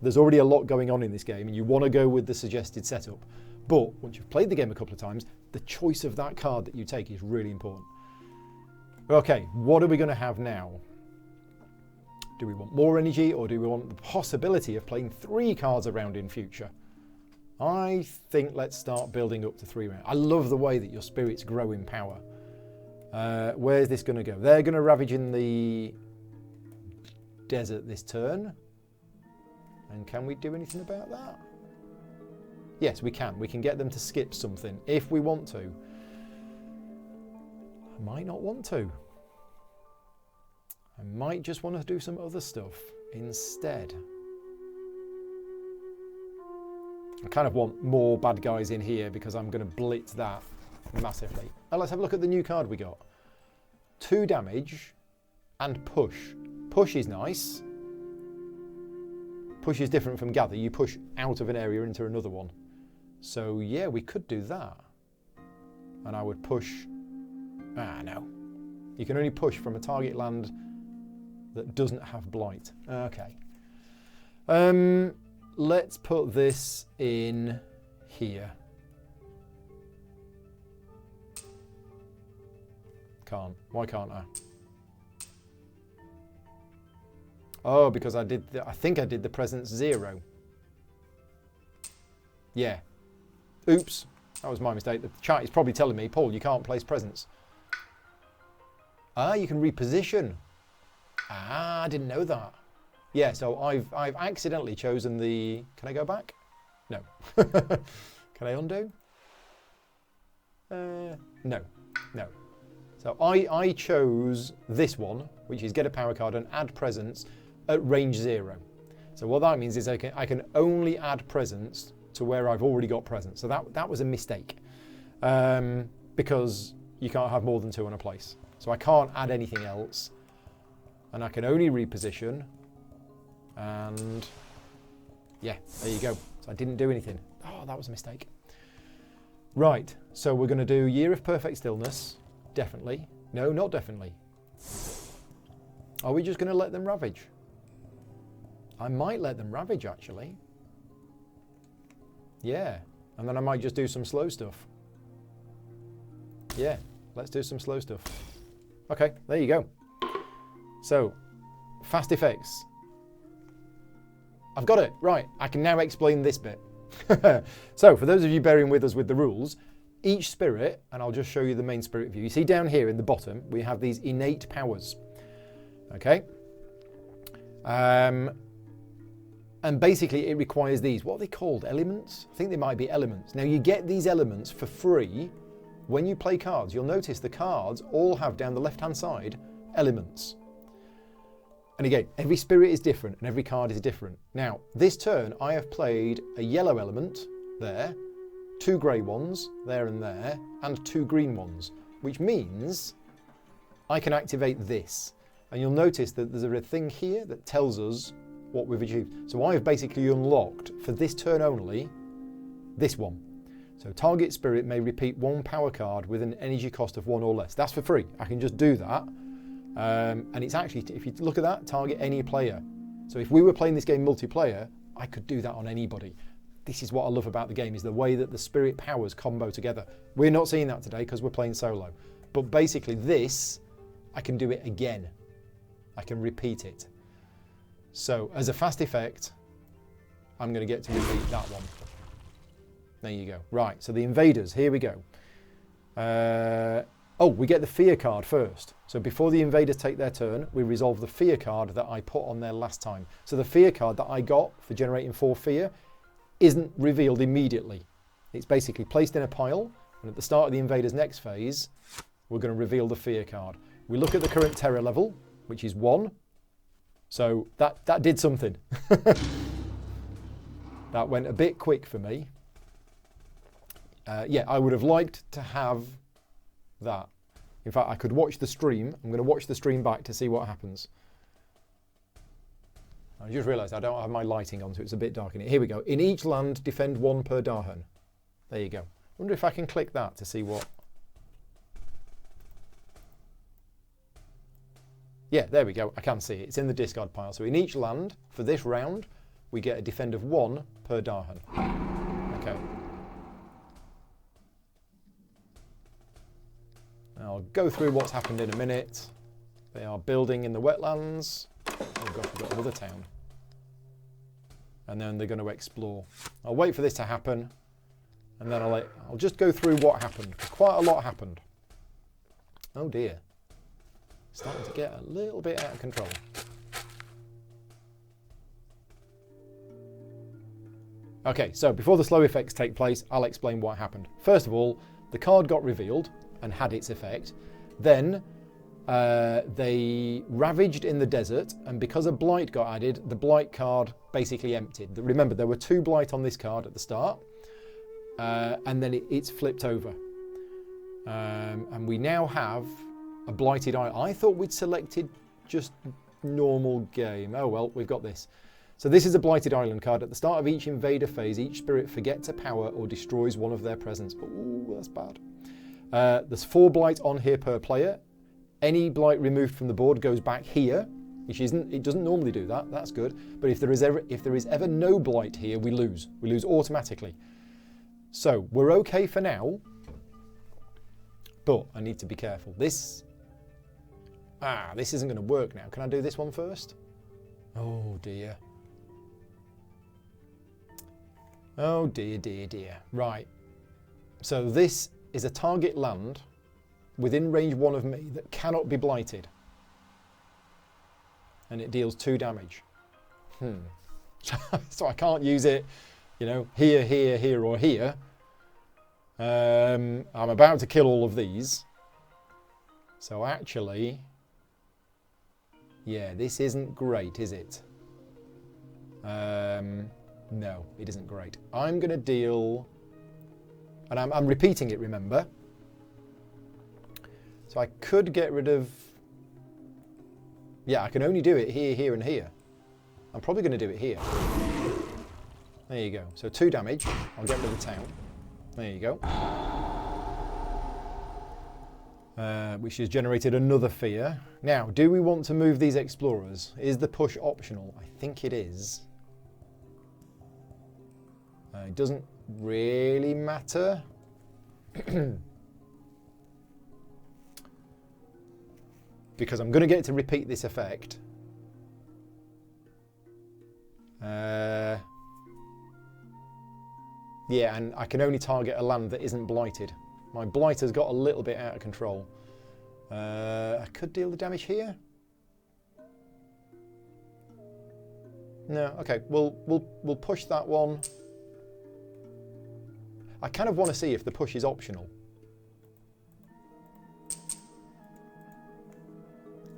there's already a lot going on in this game and you want to go with the suggested setup. But once you've played the game a couple of times, the choice of that card that you take is really important. Okay, what are we going to have now? Do we want more energy or do we want the possibility of playing 3 cards around in future? I think let's start building up to 3 rounds. I love the way that your spirits grow in power. Where's this going to go? They're going to ravage in the desert this turn. And can we do anything about that? Yes, we can. We can get them to skip something if we want to. I might not want to. I might just want to do some other stuff instead. I kind of want more bad guys in here because I'm going to blitz that massively. Now let's have a look at the new card we got. 2 damage and push. Push is nice. Push is different from gather. You push out of an area into another one. So yeah, we could do that. And I would push... Ah, no. You can only push from a target land that doesn't have blight. Okay. Let's put this in here. Can't. Why can't I? Oh, because I think I did the presence 0. Yeah. Oops. That was my mistake. The chat is probably telling me, Paul, you can't place presence. Ah, you can reposition. Ah, I didn't know that. Yeah, so I've accidentally chosen the... Can I go back? No. Can I undo? No. No. So I chose this one, which is get a power card and add presence at range 0. So what that means is I can only add presence to where I've already got presence. So that was a mistake because you can't have more than 2 on a place. So I can't add anything else and I can only reposition and yeah, there you go. So I didn't do anything. Oh, that was a mistake. Right, so we're going to do Year of Perfect Stillness, Definitely. No, not definitely. Are we just going to let them ravage? I might let them ravage, actually. Yeah. And then I might just do some slow stuff. Yeah, let's do some slow stuff. Okay, there you go. So, fast effects. I've got it. Right, I can now explain this bit. So, for those of you bearing with us with the rules, each spirit, and I'll just show you the main spirit view. You see down here in the bottom, we have these innate powers. Okay? And basically it requires these. What are they called? Elements? I think they might be elements. Now, you get these elements for free when you play cards. You'll notice the cards all have down the left-hand side elements. And again, every spirit is different and every card is different. Now, this turn I have played a yellow element there, 2 grey ones there and there, and 2 green ones, which means I can activate this. And you'll notice that there's a thing here that tells us what we've achieved. So I have basically unlocked, for this turn only, this one. So target spirit may repeat 1 power card with an energy cost of 1 or less. That's for free. I can just do that. And it's actually, if you look at that, target any player. So if we were playing this game multiplayer, I could do that on anybody. This is what I love about the game, is the way that the spirit powers combo together. We're not seeing that today because we're playing solo. But basically this, I can do it again. I can repeat it. So as a fast effect, I'm going to get to repeat that one. There you go. Right, so the invaders, here we go. Oh, we get the fear card first. So before the invaders take their turn, we resolve the fear card that I put on there last time. So the fear card that I got for generating 4 fear isn't revealed immediately. It's basically placed in a pile, and at the start of the invaders' next phase, we're going to reveal the fear card. We look at the current terror level, which is 1. So that did something. That went a bit quick for me. Yeah, I would have liked to have that. In fact, I could watch the stream. I'm going to watch the stream back to see what happens. I just realised I don't have my lighting on, so it's a bit dark in here. Here we go. In each land, defend 1 per Dahan. There you go. Wonder if I can click that to see what... Yeah, there we go. I can see it. It's in the discard pile. So in each land, for this round, we get a defend of 1 per Dahan. Okay. I'll go through what's happened in a minute. They are building in the wetlands. Oh God, we've got another town. And then they're going to explore. I'll wait for this to happen, and then I'll just go through what happened, because quite a lot happened. Oh dear. Starting to get a little bit out of control. Okay, so before the slow effects take place, I'll explain what happened. First of all, the card got revealed and had its effect. Then they ravaged in the desert, and because a blight got added, the blight card basically emptied. Remember, there were 2 blight on this card at the start, and then it's flipped over. And we now have a blighted island. I thought we'd selected just normal game. Oh well, we've got this. So this is a blighted island card. At the start of each invader phase, each spirit forgets a power or destroys one of their presence. Ooh, that's bad. There's 4 blight on here per player. Any blight removed from the board goes back here, which it doesn't normally do that. That's good. But if there is ever no blight here, we lose. We lose automatically. So we're okay for now, but I need to be careful. This isn't going to work now. Can I do this one first? Oh dear. Oh dear, dear, dear. Right. So this is a target land within range 1 of me that cannot be blighted. And it deals 2 damage. So I can't use it, here, here, here, or here. I'm about to kill all of these. So actually, yeah, this isn't great, is it? No, it isn't great. I'm going to deal... And I'm repeating it, remember? So I could get rid of... Yeah, I can only do it here, here, and here. I'm probably going to do it here. There you go. So 2 damage. I'll get rid of the town. There you go. which has generated another fear. Now, do we want to move these explorers? Is the push optional? I think it is. It doesn't really matter. Because I'm going to get to repeat this effect. Yeah, and I can only target a land that isn't blighted. My blight has got a little bit out of control. I could deal the damage here. No, okay, we'll push that one. I kind of want to see if the push is optional.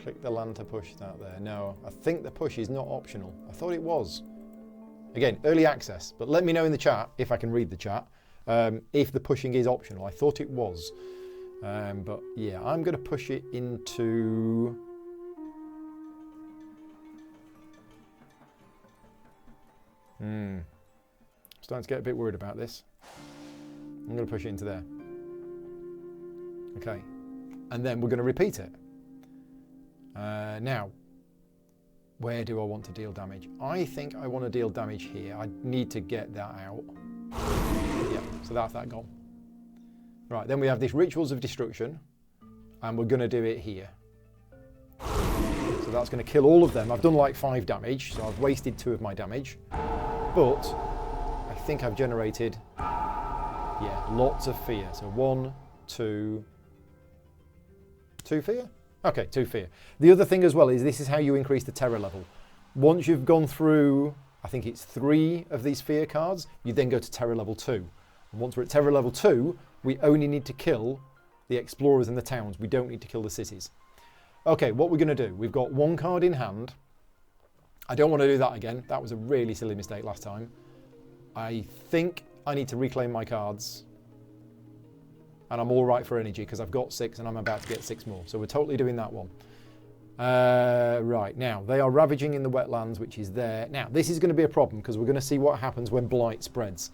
Click the land to push that there. No, I think the push is not optional. I thought it was. Again, early access, but let me know in the chat, if I can read the chat, if the pushing is optional. I thought it was. But yeah, I'm going to push it into... Starting to get a bit worried about this. I'm going to push it into there. Okay. And then we're going to repeat it. Now, where do I want to deal damage? I think I want to deal damage here. I need to get that out. Yeah, so that's that gone. Right, then we have this Rituals of Destruction, and we're going to do it here. So that's going to kill all of them. I've done like 5 damage, so I've wasted 2 of my damage. But I think I've generated, yeah, lots of fear. So 1, 2 fear? Okay, 2 fear. The other thing as well is this is how you increase the terror level. Once you've gone through, I think it's 3 of these fear cards, you then go to terror level 2. And once we're at terror level 2, we only need to kill the explorers and the towns. We don't need to kill the cities. Okay, what we're going to do, we've got 1 card in hand. I don't want to do that again. That was a really silly mistake last time. I think I need to reclaim my cards. And I'm all right for energy because I've got 6 and I'm about to get 6 more. So we're totally doing that one. Right, now, they are ravaging in the wetlands, which is there. Now, this is going to be a problem because we're going to see what happens when blight spreads.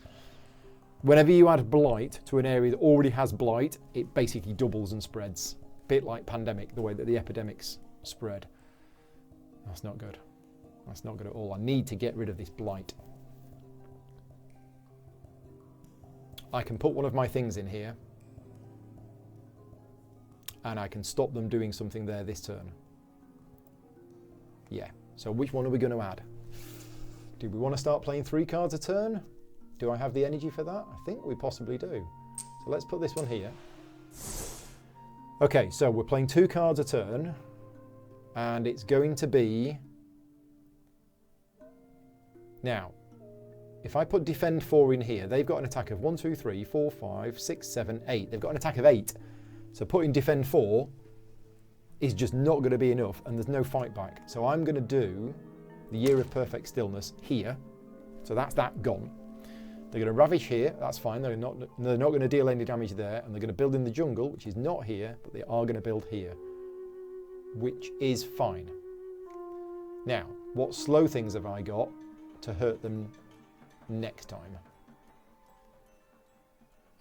Whenever you add blight to an area that already has blight, it basically doubles and spreads. A bit like pandemic, the way that the epidemics spread. That's not good. That's not good at all. I need to get rid of this blight. I can put one of my things in here. And I can stop them doing something there this turn. Yeah, so which one are we going to add? Do we want to start playing 3 cards a turn? Do I have the energy for that? I think we possibly do. So let's put this one here. Okay, so we're playing 2 cards a turn. And it's going to be... Now, if I put defend 4 in here, they've got an attack of 1, 2, 3, 4, 5, 6, 7, 8. They've got an attack of 8. So putting defend 4 is just not going to be enough, and there's no fight back. So I'm going to do the Year of Perfect Stillness here. So that's that gone. They're going to ravage here. That's fine. They're not going to deal any damage there, and they're going to build in the jungle, which is not here, but they are going to build here, which is fine. Now, what slow things have I got to hurt them next time?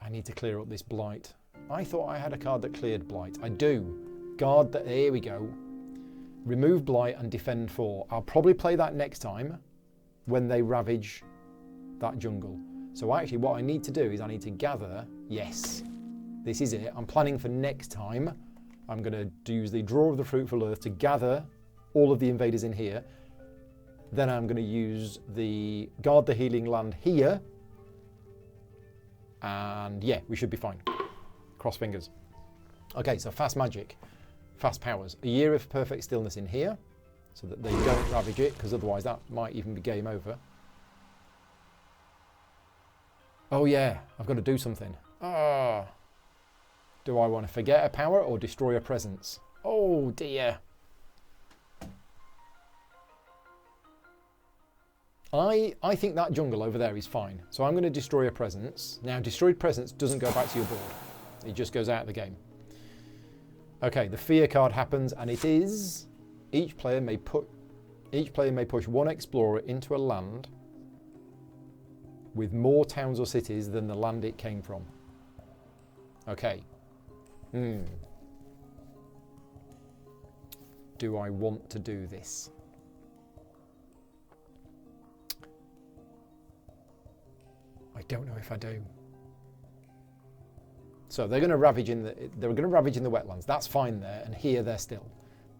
I need to clear up this blight. I thought I had a card that cleared blight. I do. Guard that. Here we go. Remove blight and defend 4. I'll probably play that next time when they ravage that jungle. So actually what I need to do is I need to gather. Yes, this is it. I'm planning for next time. I'm going to use the Draw of the Fruitful Earth to gather all of the invaders in here. Then I'm going to use the Guard the Healing Land here. And yeah, we should be fine. Cross fingers. Okay, so fast magic, fast powers. A Year of Perfect Stillness in here, so that they don't ravage it, because otherwise that might even be game over. Oh yeah, I've got to do something. Ah. Do I want to forget a power or destroy a presence? Oh dear. I think that jungle over there is fine. So I'm going to destroy a presence. Now, destroyed presence doesn't go back to your board. It just goes out of the game. Okay, the fear card happens, and it is each player may push 1 explorer into a land with more towns or cities than the land it came from. Okay. do I want to do this? I don't know if I do. So they're going to ravage in the wetlands. That's fine there, and here they're still.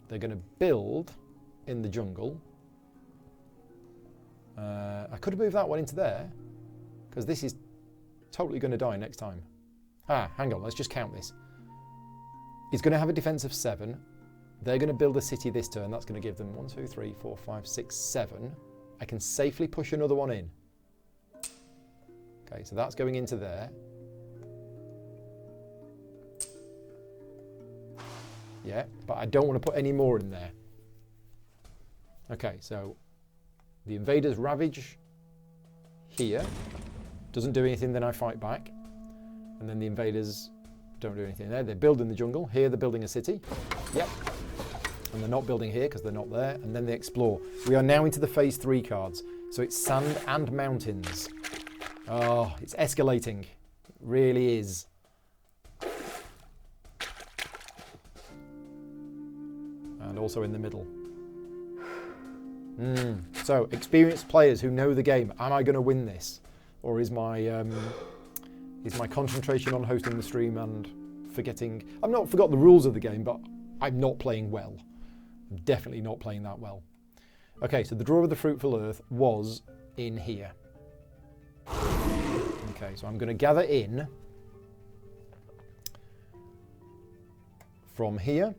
They're going to build in the jungle. I could have moved that one into there, because this is totally going to die next time. Hang on, let's just count this. It's going to have a defense of 7. They're going to build a city this turn. That's going to give them 1, 2, 3, 4, 5, 6, 7. I can safely push another one in. Okay, so that's going into there. Yeah, but I don't want to put any more in there. Okay, so the invaders ravage here. Doesn't do anything, then I fight back. And then the invaders don't do anything there. They build in the jungle. Here they're building a city. Yep. And they're not building here because they're not there. And then they explore. We are now into the phase 3 cards. So it's sand and mountains. Oh, it's escalating. It really is. And also in the middle. So, experienced players who know the game. Am I going to win this? Or is my concentration on hosting the stream and forgetting... I've not forgot the rules of the game, but I'm not playing well. I'm definitely not playing that well. Okay, so the draw of the Fruitful Earth was in here. Okay, so I'm going to gather in from here.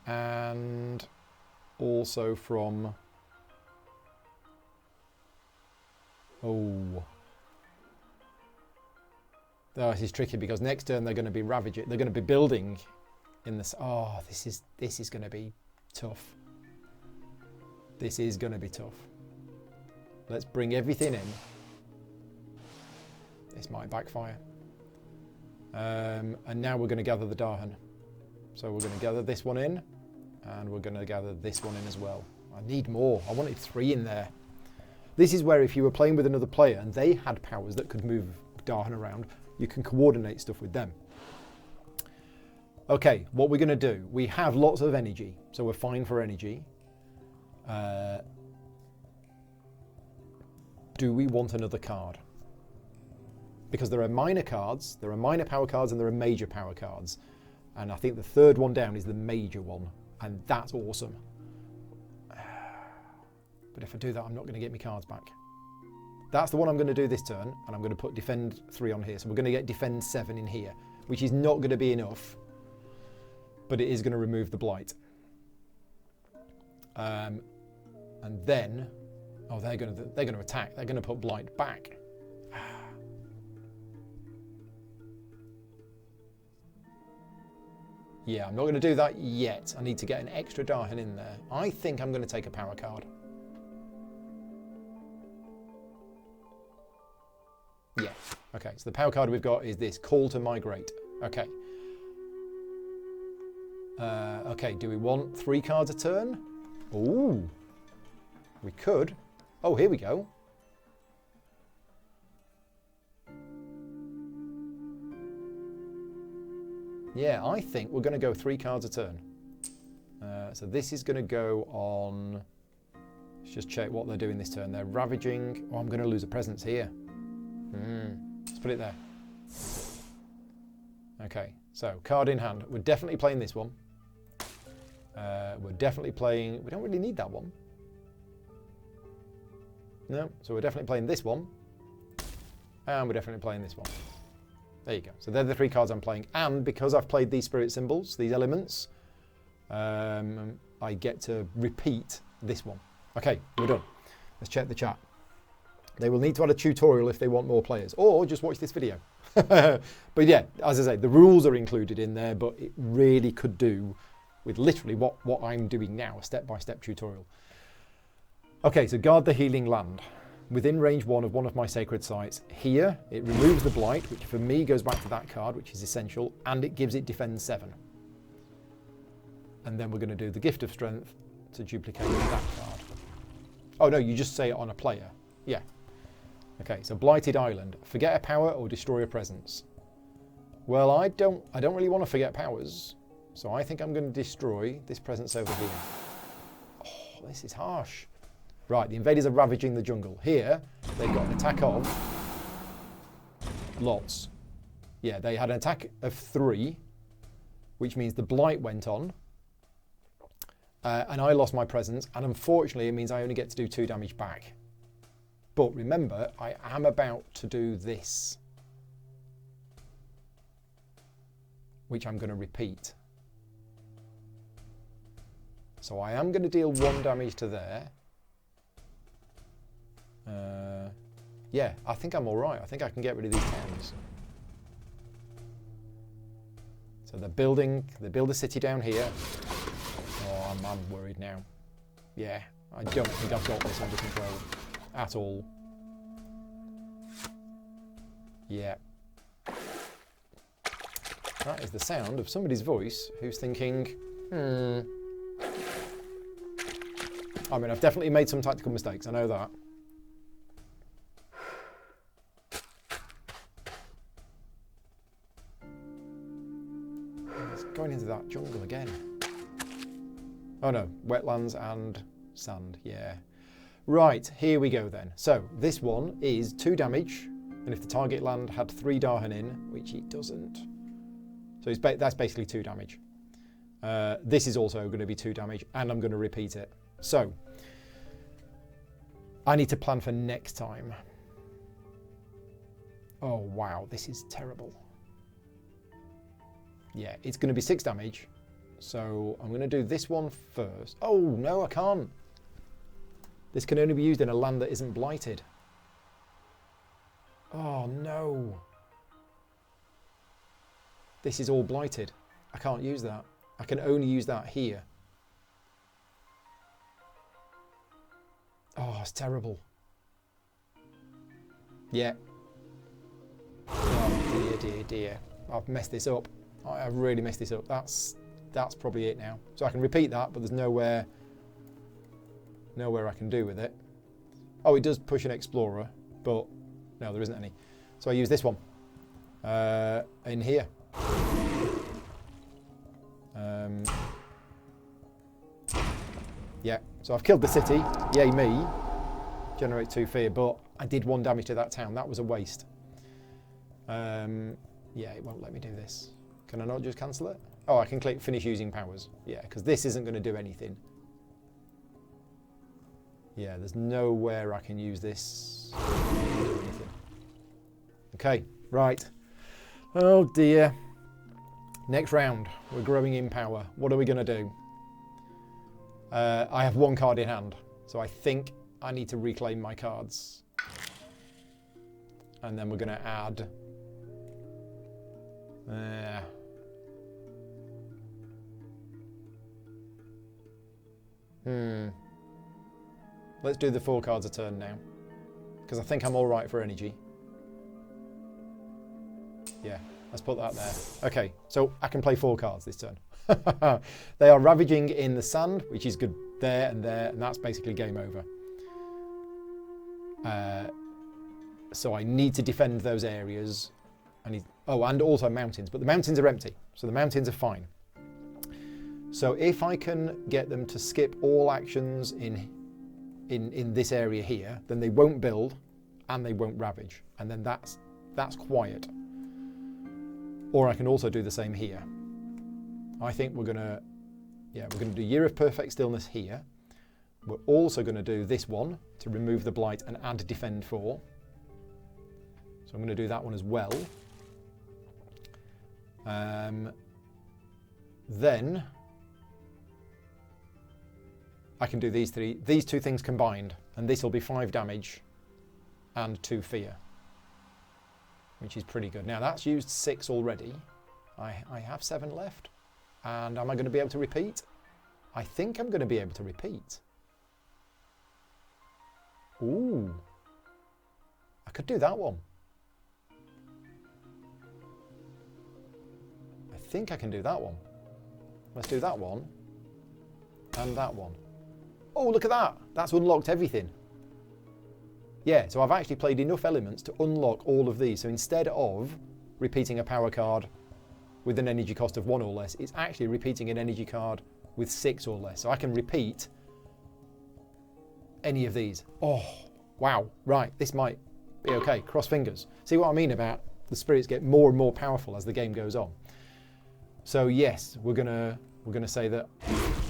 And also from... Oh, this is tricky because next turn they're going to be ravaging. They're going to be building in this. Oh, this is going to be tough. This is going to be tough. Let's bring everything in. This might backfire. And now we're going to gather the Dahan. So we're going to gather this one in. And we're going to gather this one in as well. I need more. I wanted 3 in there. This is where if you were playing with another player and they had powers that could move Dahan around, you can coordinate stuff with them. Okay, what we're going to do. We have lots of energy, so we're fine for energy. Do we want another card? Because there are minor cards, there are minor power cards, and there are major power cards. And I think the third one down is the major one. And that's awesome. But if I do that, I'm not going to get my cards back. That's the one I'm going to do this turn, and I'm going to put Defend 3 on here. So we're going to get Defend 7 in here, which is not going to be enough, but it is going to remove the Blight. And then, oh, they're going to attack. They're going to put Blight back. Yeah, I'm not going to do that yet. I need to get an extra Dahan in there. I think I'm going to take a power card. Yeah. Okay, so the power card we've got is this, Call to Migrate. Okay. Okay, do we want 3 cards a turn? Ooh. We could. Oh, here we go. Yeah, I think we're going to go 3 cards a turn. So this is going to go on... Let's just check what they're doing this turn. They're ravaging... Oh, I'm going to lose a presence here. Let's put it there. Okay, so card in hand. We're definitely playing this one. We're definitely playing... We don't really need that one. No, so we're definitely playing this one. And we're definitely playing this one. There you go. So they're the 3 cards I'm playing. And because I've played these spirit symbols, these elements, I get to repeat this one. Okay, we're done. Let's check the chat. They will need to add a tutorial if they want more players, or just watch this video. But yeah, as I say, the rules are included in there, but it really could do with literally what I'm doing now, a step-by-step tutorial. Okay, so guard the healing land. Within range 1 of one of my sacred sites. Here, it removes the Blight, which for me goes back to that card, which is essential, and it gives it Defend 7. And then we're going to do the Gift of Strength to duplicate that card. Oh no, you just say it on a player. Yeah. Okay, so blighted island. Forget a power or destroy a presence. Well, I don't really want to forget powers, so I think I'm going to destroy this presence over here. Oh, this is harsh. Right, the invaders are ravaging the jungle. Here, they've got an attack of lots. Yeah, they had an attack of 3, which means the blight went on, and I lost my presence, and unfortunately it means I only get to do 2 damage back. But remember, I am about to do this, which I'm going to repeat. So I am going to deal 1 damage to there. Yeah, I think I'm all right. I think I can get rid of these towns. So they're building, they build a city down here. Oh, I'm worried now. Yeah, I don't think I've got this under control at all. Yeah. That is the sound of somebody's voice who's thinking, I mean, I've definitely made some tactical mistakes, I know that. It's going into that jungle again. Oh no, wetlands and sand, yeah. Right, here we go then. So, this one is 2 damage, and if the target land had 3 Dahan in, which it doesn't, so that's basically 2 damage. This is also going to be 2 damage, and I'm going to repeat it. So, I need to plan for next time. Oh wow, this is terrible. Yeah, it's going to be 6 damage. So I'm going to do this one first. Oh no, I can't. This can only be used in a land that isn't blighted. Oh no. This is all blighted. I can't use that. I can only use that here. Oh, it's terrible. Yeah. Oh dear, dear, dear. I've messed this up. I've really messed this up. That's probably it now. So I can repeat that, but there's nowhere I can do with it. Oh, it does push an explorer, but no, there isn't any. So I use this one in here. Yeah, so I've killed the city. Yay me. Generate 2 fear, but I did 1 damage to that town. That was a waste. Yeah, it won't let me do this. Can I not just cancel it? Oh, I can click finish using powers. Yeah, because this isn't going to do anything. Yeah, there's nowhere I can use this. Okay, right. Oh dear. Next round, we're growing in power. What are we going to do? I have 1 card in hand, so I think I need to reclaim my cards. And then we're going to add... Let's do the 4 cards a turn now, because I think I'm all right for energy. Yeah, let's put that there. Okay, so I can play 4 cards this turn. They are ravaging in the sand, which is good there, and that's basically game over. So I need to defend those areas. Oh, and also mountains, but the mountains are empty, so the mountains are fine. So if I can get them to skip all actions in this area here, then they won't build and they won't ravage, and then that's quiet. Or I can also do the same here. I think we're gonna do Year of Perfect Stillness here. We're also going to do this one to remove the blight and add defend 4. So I'm going to do that one as well. Then I can do these 2 things combined, and this will be 5 damage and 2 fear, which is pretty good. Now that's used 6 already. I have 7 left, and am I going to be able to repeat? I think I'm going to be able to repeat. Ooh, I could do that one. I think I can do that one. Let's do that one and that one. Oh, look at that. That's unlocked everything. Yeah, so I've actually played enough elements to unlock all of these. So instead of repeating a power card with an energy cost of 1 or less, it's actually repeating an energy card with 6 or less. So I can repeat any of these. Oh, wow. Right, this might be okay. Cross fingers. See what I mean about the spirits get more and more powerful as the game goes on. So yes, we're gonna say that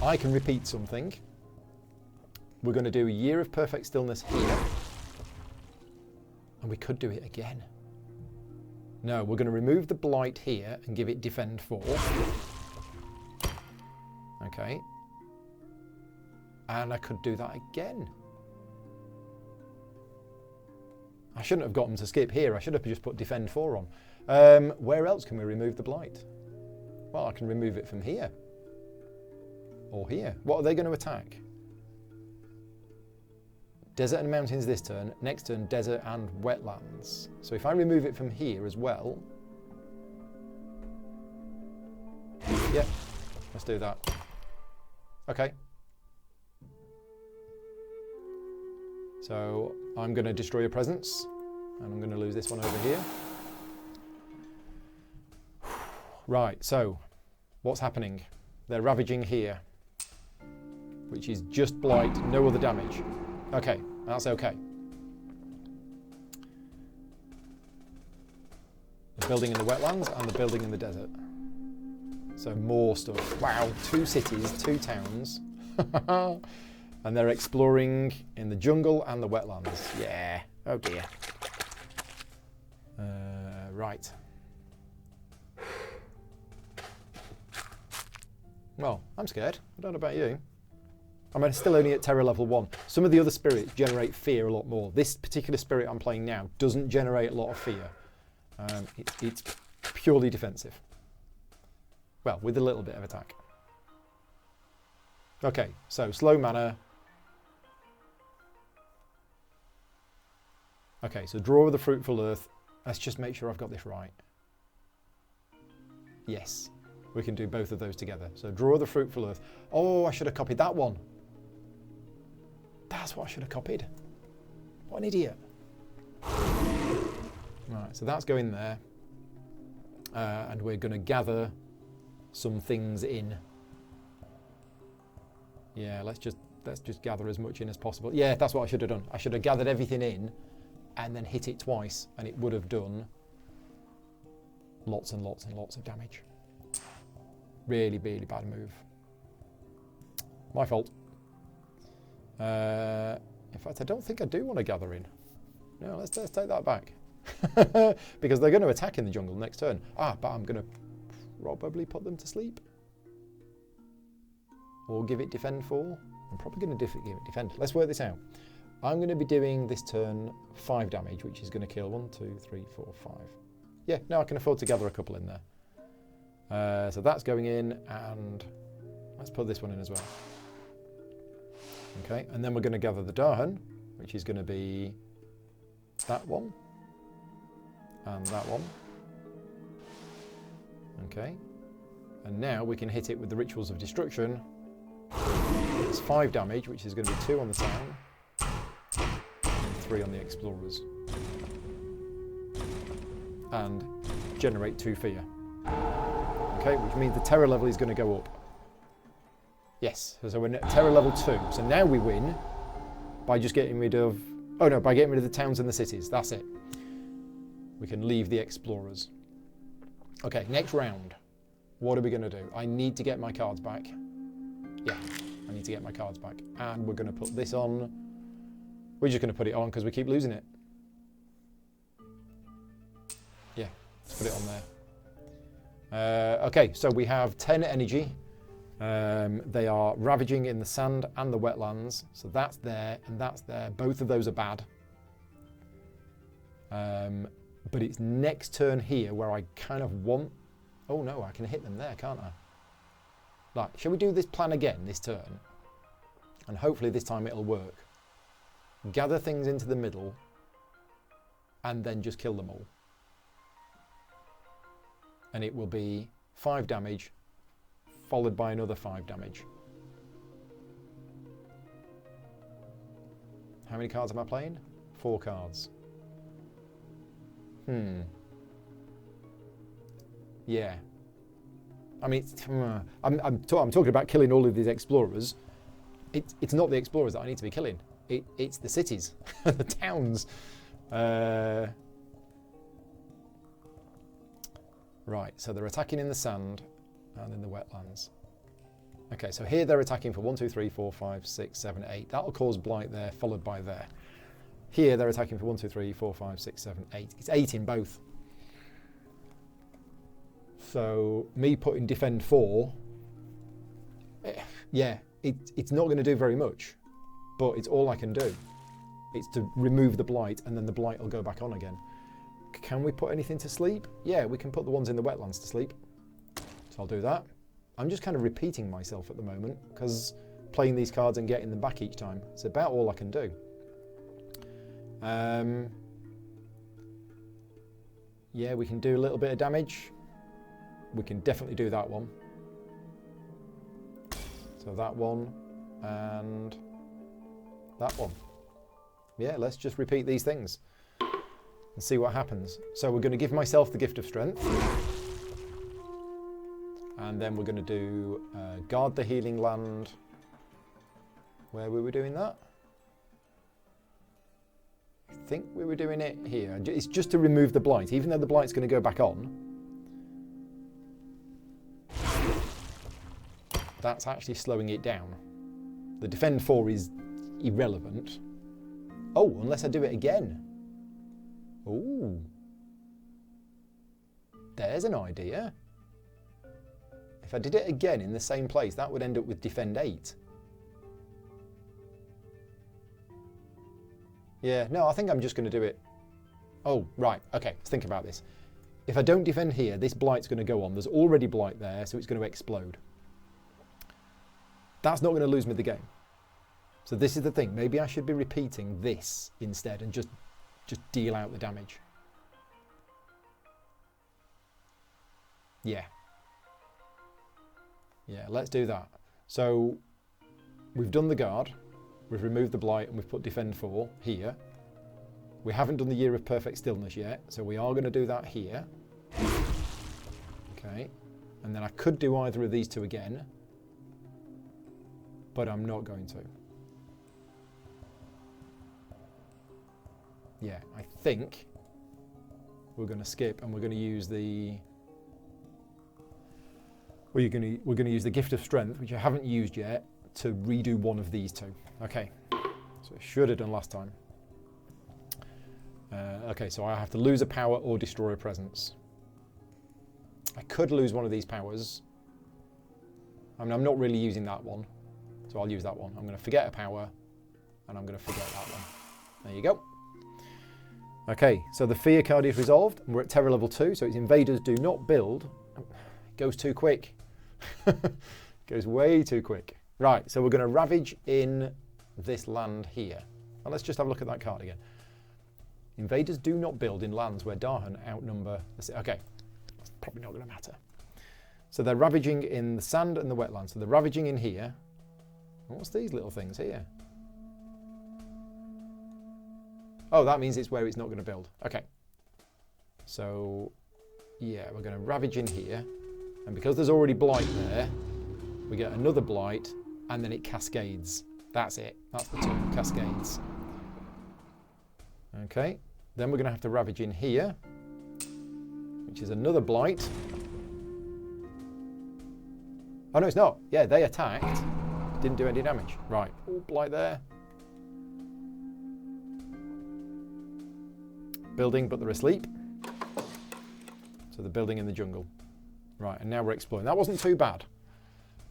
I can repeat something. We're going to do a Year of Perfect Stillness here. And we could do it again. No, we're going to remove the Blight here and give it Defend 4. Okay. And I could do that again. I shouldn't have gotten to skip here. I should have just put Defend 4 on. Where else can we remove the Blight? Well, I can remove it from here. Or here. What are they going to attack? Desert and mountains this turn. Next turn, desert and wetlands. So if I remove it from here as well... Yeah, let's do that. Okay. So I'm going to destroy a presence. And I'm going to lose this one over here. Right, so what's happening? They're ravaging here, which is just blight, no other damage. Okay, that's okay. The building in the wetlands and the building in the desert. So more stuff. Wow, 2 cities, 2 towns. And they're exploring in the jungle and the wetlands. Yeah, oh dear. Right. Well, I'm scared. I don't know about you. I'm still only at terror level 1. Some of the other spirits generate fear a lot more. This particular spirit I'm playing now doesn't generate a lot of fear. It's purely defensive. Well, with a little bit of attack. Okay, so slow mana. Okay, so draw with the fruitful earth. Let's just make sure I've got this right. Yes, we can do both of those together. So draw the fruitful earth. Oh, I should have copied that one. That's what I should have copied. What an idiot. Right, so that's going there. And we're going to gather some things in. Yeah, let's just gather as much in as possible. Yeah, that's what I should have done. I should have gathered everything in and then hit it twice, and it would have done lots and lots and lots of damage. Really, really bad move. My fault. In fact, I don't think I do want to gather in. No, let's take that back. Because they're going to attack in the jungle next turn. But I'm going to probably put them to sleep. Or give it Defend 4. I'm probably going to give it Defend. Let's work this out. I'm going to be doing this turn 5 damage, which is going to kill 1, 2, 3, 4, 5. Yeah, no, I can afford to gather a couple in there. So that's going in, and let's put this one in as well. Okay, and then we're going to gather the Dahan, which is going to be that one, and that one. Okay, and now we can hit it with the Rituals of Destruction. It's 5 damage, which is going to be 2 on the town, and 3 on the Explorers. And generate 2 fear. Okay, which means the terror level is going to go up. Yes, so we're at terror level 2. So now we win by just getting rid of... Oh no, by getting rid of the towns and the cities. That's it. We can leave the Explorers. Okay, next round. What are we going to do? I need to get my cards back. Yeah, I need to get my cards back. And we're going to put this on. We're just going to put it on because we keep losing it. Yeah, let's put it on there. Okay, so we have 10 energy. They are ravaging in the sand and the wetlands. So that's there and that's there. Both of those are bad. But it's next turn here where I kind of want... Oh no, I can hit them there, can't I? Like, shall we do this plan again this turn? And hopefully this time it'll work. Gather things into the middle and then just kill them all. And it will be 5 damage followed by another 5 damage. How many cards am I playing? 4 cards. Yeah. I mean, I'm talking about killing all of these explorers. It's not the explorers that I need to be killing. It's the cities, the towns. Right, so they're attacking in the sand and in the wetlands. Okay, so here they're attacking for 1, 2, 3, 4, 5, 6, 7, 8. That'll cause blight there, followed by there. Here they're attacking for 1, 2, 3, 4, 5, 6, 7, 8. It's 8 in both. So me putting defend 4, yeah, it's not going to do very much, but it's all I can do. It's to remove the blight, and then the blight will go back on again. Can we put anything to sleep? Yeah, we can put the ones in the wetlands to sleep. So I'll do that. I'm just kind of repeating myself at the moment, because playing these cards and getting them back each time, it's about all I can do. Yeah, we can do a little bit of damage. We can definitely do that one. So that one and that one. Yeah, let's just repeat these things and see what happens. So we're going to give myself the gift of strength. And then we're going to do guard the healing land. Where were we doing that? I think we were doing it here. It's just to remove the blight, even though the blight's going to go back on. That's actually slowing it down. The defend 4 is irrelevant. Oh, unless I do it again. Ooh. There's an idea. If I did it again in the same place, that would end up with defend 8. Yeah, no, I think I'm just going to do it. Oh, right. Okay, let's think about this. If I don't defend here, this blight's going to go on. There's already blight there, so it's going to explode. That's not going to lose me the game. So this is the thing. Maybe I should be repeating this instead and just deal out the damage. Yeah. Yeah, let's do that. So we've done the guard. We've removed the blight and we've put defend 4 here. We haven't done the year of perfect stillness yet, so we are going to do that here. Okay. And then I could do either of these two again, but I'm not going to. Yeah, I think we're going to skip and we're going to use the... We're going to use the gift of strength, which I haven't used yet, to redo one of these two. Okay, so I should have done last time. Okay, so I have to lose a power or destroy a presence. I could lose one of these powers. I mean, I'm not really using that one, so I'll use that one. I'm going to forget a power, and I'm going to forget that one. There you go. Okay, so the fear card is resolved. We're at terror level 2, so it's invaders do not build. It goes too quick. Goes way too quick. Right, so we're going to ravage in this land here. And let's just have a look at that card again. Invaders do not build in lands where Dahan outnumber... Okay, that's probably not going to matter. So they're ravaging in the sand and the wetlands. So they're ravaging in here. What's these little things here? Oh, that means it's where it's not going to build. Okay. So, yeah, we're going to ravage in here. And because there's already blight there, we get another blight, and then it cascades. That's it. That's the term, cascades. Okay. Then we're going to have to ravage in here, which is another blight. Oh, no, it's not. Yeah, they attacked. Didn't do any damage. Right. Oh, blight there. Building, but they're asleep. So they're building in the jungle. Right, and now we're exploring. That wasn't too bad.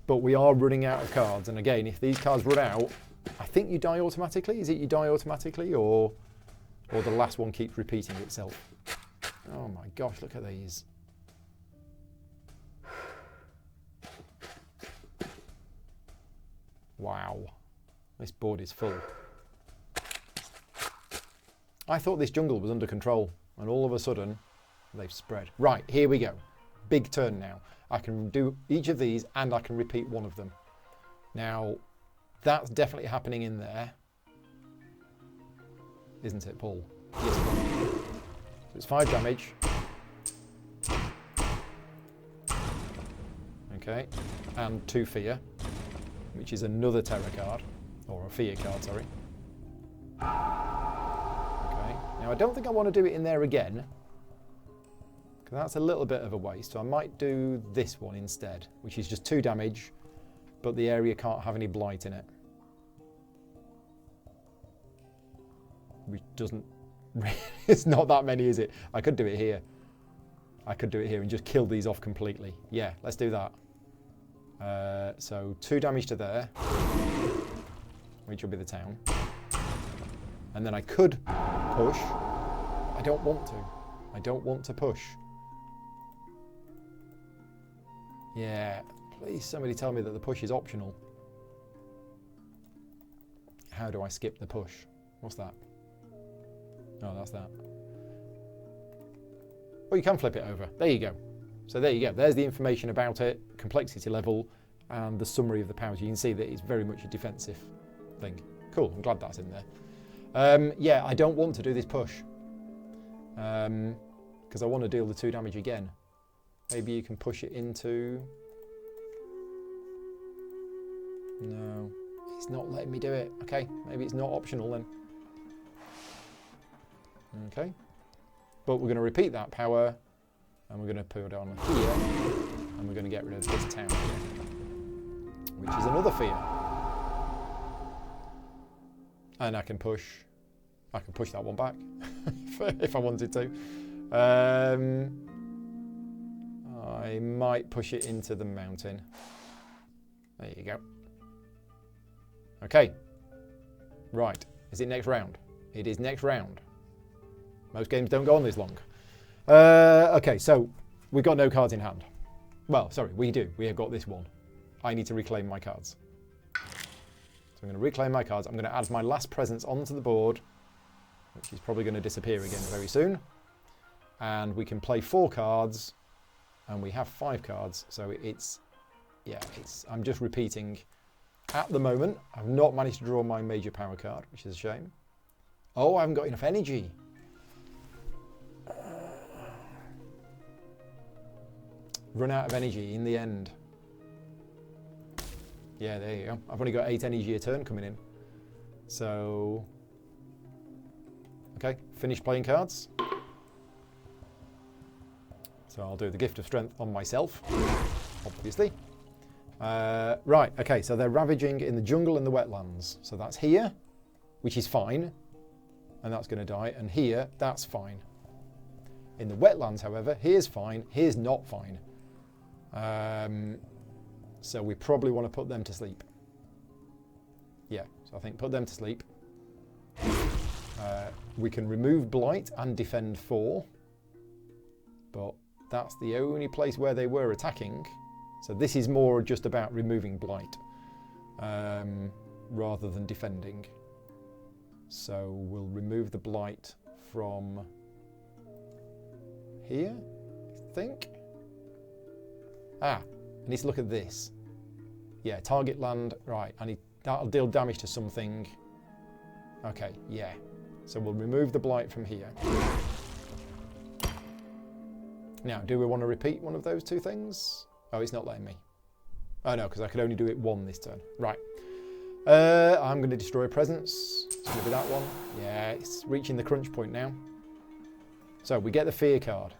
But we are running out of cards. And again, if these cards run out, I think you die automatically. Is it you die automatically, or the last one keeps repeating itself? Oh my gosh, look at these. Wow. This board is full. I thought this jungle was under control, and all of a sudden, they've spread. Right, here we go. Big turn now. I can do each of these, and I can repeat one of them. Now, that's definitely happening in there. isn't it, Paul? Yes, Paul. So it's 5 damage. Okay, and 2 fear, which is another terror card, or a fear card, sorry. Okay, now I don't think I want to do it in there again, because that's a little bit of a waste, so I might do this one instead, which is just 2 damage, but the area can't have any blight in it. Which doesn't, it's not that many, is it? I could do it here. I could do it here and just kill these off completely. Yeah, let's do that. So 2 damage to there, which will be the town. And then I could push. I don't want to. I don't want to push. Yeah, please somebody tell me that the push is optional. How do I skip the push? What's that? Oh, that's that. Oh, you can flip it over. There you go. So there you go. There's the information about it, complexity level, and the summary of the powers. You can see that it's very much a defensive thing. Cool. I'm glad that's in there. Yeah, I don't want to do this push because I want to deal the 2 damage again. Maybe you can push it into... No, it's not letting me do it. Okay, maybe it's not optional then. Okay, but we're going to repeat that power, and we're going to put it on here, and we're going to get rid of this town here, which is another fear. And I can push that one back if I wanted to. I might push it into the mountain. There you go. Okay. Right. Is it next round? It is next round. Most games don't go on this long. Okay, so we've got no cards in hand. Well, sorry, we do. We have got this one. I need to reclaim my cards. So I'm going to reclaim my cards. I'm going to add my last presence onto the board, which is probably going to disappear again very soon. And we can play 4 cards, and we have 5 cards. So I'm just repeating. At the moment, I've not managed to draw my major power card, which is a shame. Oh, I haven't got enough energy. Run out of energy in the end. Yeah, there you go. I've only got 8 energy a turn coming in. So, okay, finish playing cards. So I'll do the Gift of Strength on myself, obviously. Right, okay, so they're ravaging in the jungle and the wetlands. So that's here, which is fine, and that's going to die. And here, that's fine. In the wetlands, however, here's fine, here's not fine. So we probably want to put them to sleep. Yeah, so I think put them to sleep. We can remove Blight and defend 4, but that's the only place where they were attacking. So this is more just about removing Blight rather than defending. So we'll remove the Blight from here, I think. I need to look at this. Yeah, target land, right, that'll deal damage to something. Okay, yeah. So we'll remove the Blight from here. Now, do we want to repeat one of those 2 things? Oh, it's not letting me. Oh no, because I could only do it 1 this turn. Right. I'm going to destroy a presence. It's going to be that one. Yeah, it's reaching the crunch point now. So we get the fear card.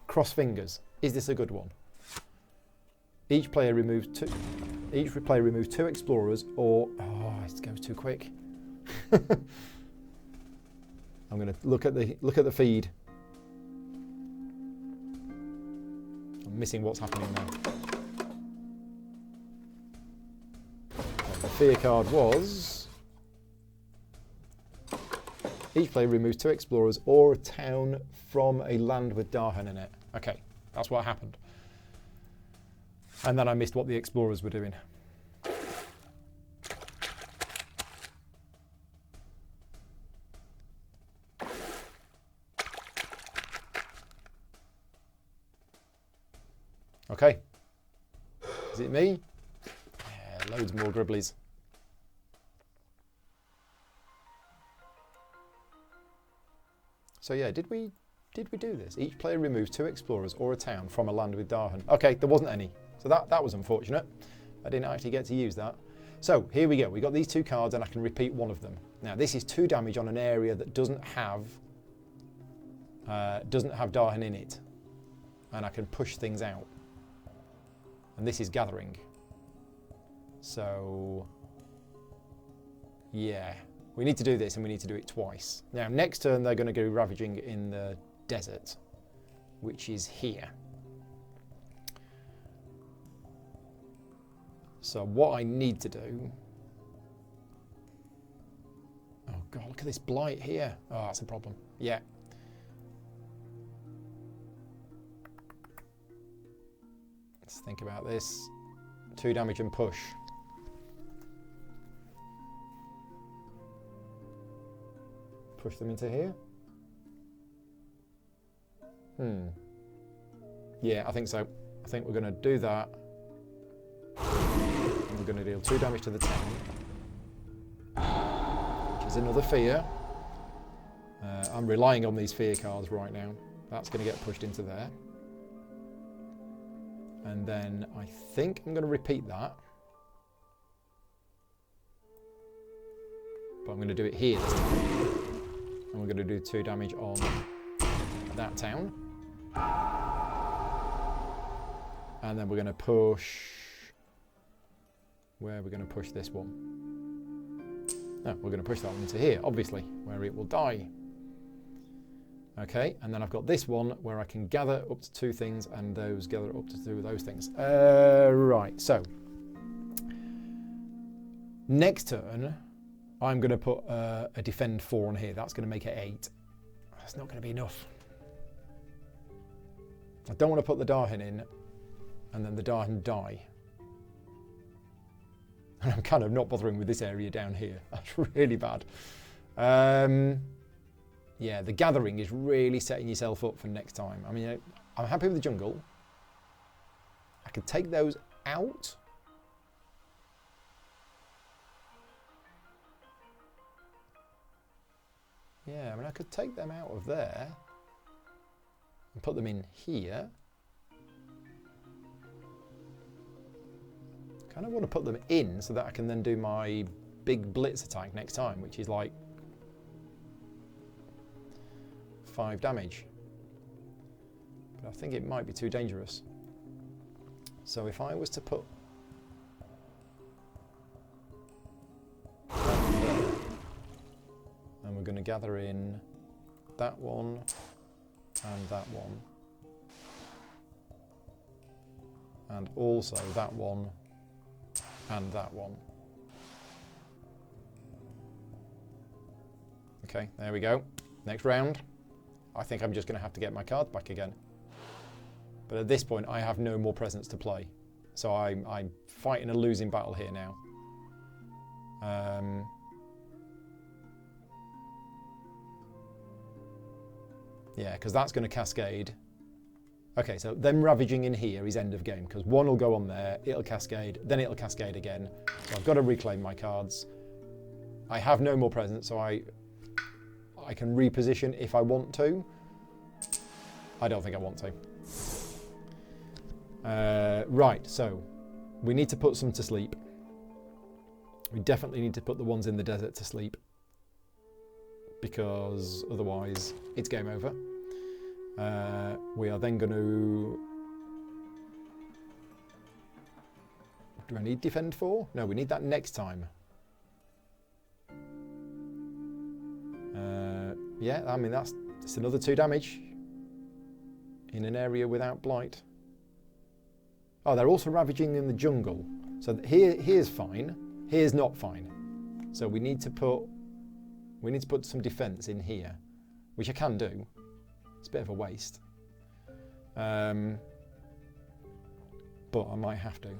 Cross fingers. Is this a good one? Each player removes 2. Each player removes 2 explorers, or it goes too quick. I'm going to look at the feed. I'm missing what's happening now. So the fear card was each player removes 2 explorers or a town from a land with Dahan in it. Okay, that's what happened. And then I missed what the explorers were doing. Okay. Is it me? Yeah, loads more gribblies. So yeah, did we do this? Each player removes 2 explorers or a town from a land with Dahan. Okay, there wasn't any. So that was unfortunate. I didn't actually get to use that. So here we go. We got these 2 cards and I can repeat one of them. Now this is 2 damage on an area that doesn't have Dahan in it. And I can push things out. And this is gathering. So yeah, we need to do this and we need to do it twice. Now next turn they're going to go ravaging in the desert, which is here. So what I need to do... Oh God, look at this blight here. Oh, that's a problem. Yeah. Let's think about this. 2 damage and push. Push them into here. Yeah, I think so. I think we're going to do that. And we're going to deal 2 damage to the town, which is another fear. I'm relying on these fear cards right now. That's going to get pushed into there. And then I think I'm going to repeat that. But I'm going to do it here this time. And we're going to do 2 damage on that town. And then we're going to push... Where are we going to push this one? No, we're going to push that one into here, obviously, where it will die. Okay, and then I've got this one where I can gather up to 2 things and those gather up to 2 of those things. Right, so next turn I'm going to put a defend 4 on here. That's going to make it 8. That's not going to be enough. I don't want to put the Dahan in and then the Dahan die. And I'm kind of not bothering with this area down here. That's really bad. Yeah, the gathering is really setting yourself up for next time. I mean, I'm happy with the jungle. I could take those out. Yeah, I mean, I could take them out of there and put them in here. Kind of want to put them in so that I can then do my big blitz attack next time, which is like 5 damage. But I think it might be too dangerous. So if I was to put that there, and we're going to gather in that one and that one, and also that one and that one. Okay, there we go. Next round. I think I'm just going to have to get my cards back again. But at this point, I have no more presence to play. So I'm fighting a losing battle here now. Yeah, because that's going to cascade. Okay, so them ravaging in here is end of game, because one will go on there, it'll cascade, then it'll cascade again. So I've got to reclaim my cards. I have no more presence, so I can reposition if I want to. I don't think I want to. Right, so we need to put some to sleep. We definitely need to put the ones in the desert to sleep, because otherwise it's game over. We are then going to... Do I need defend 4? No, we need that next time. Yeah, I mean, that's another 2 damage in an area without blight. Oh, they're also ravaging in the jungle. So here's fine. Here's not fine. So we need to put some defense in here, which I can do. It's a bit of a waste. But I might have to.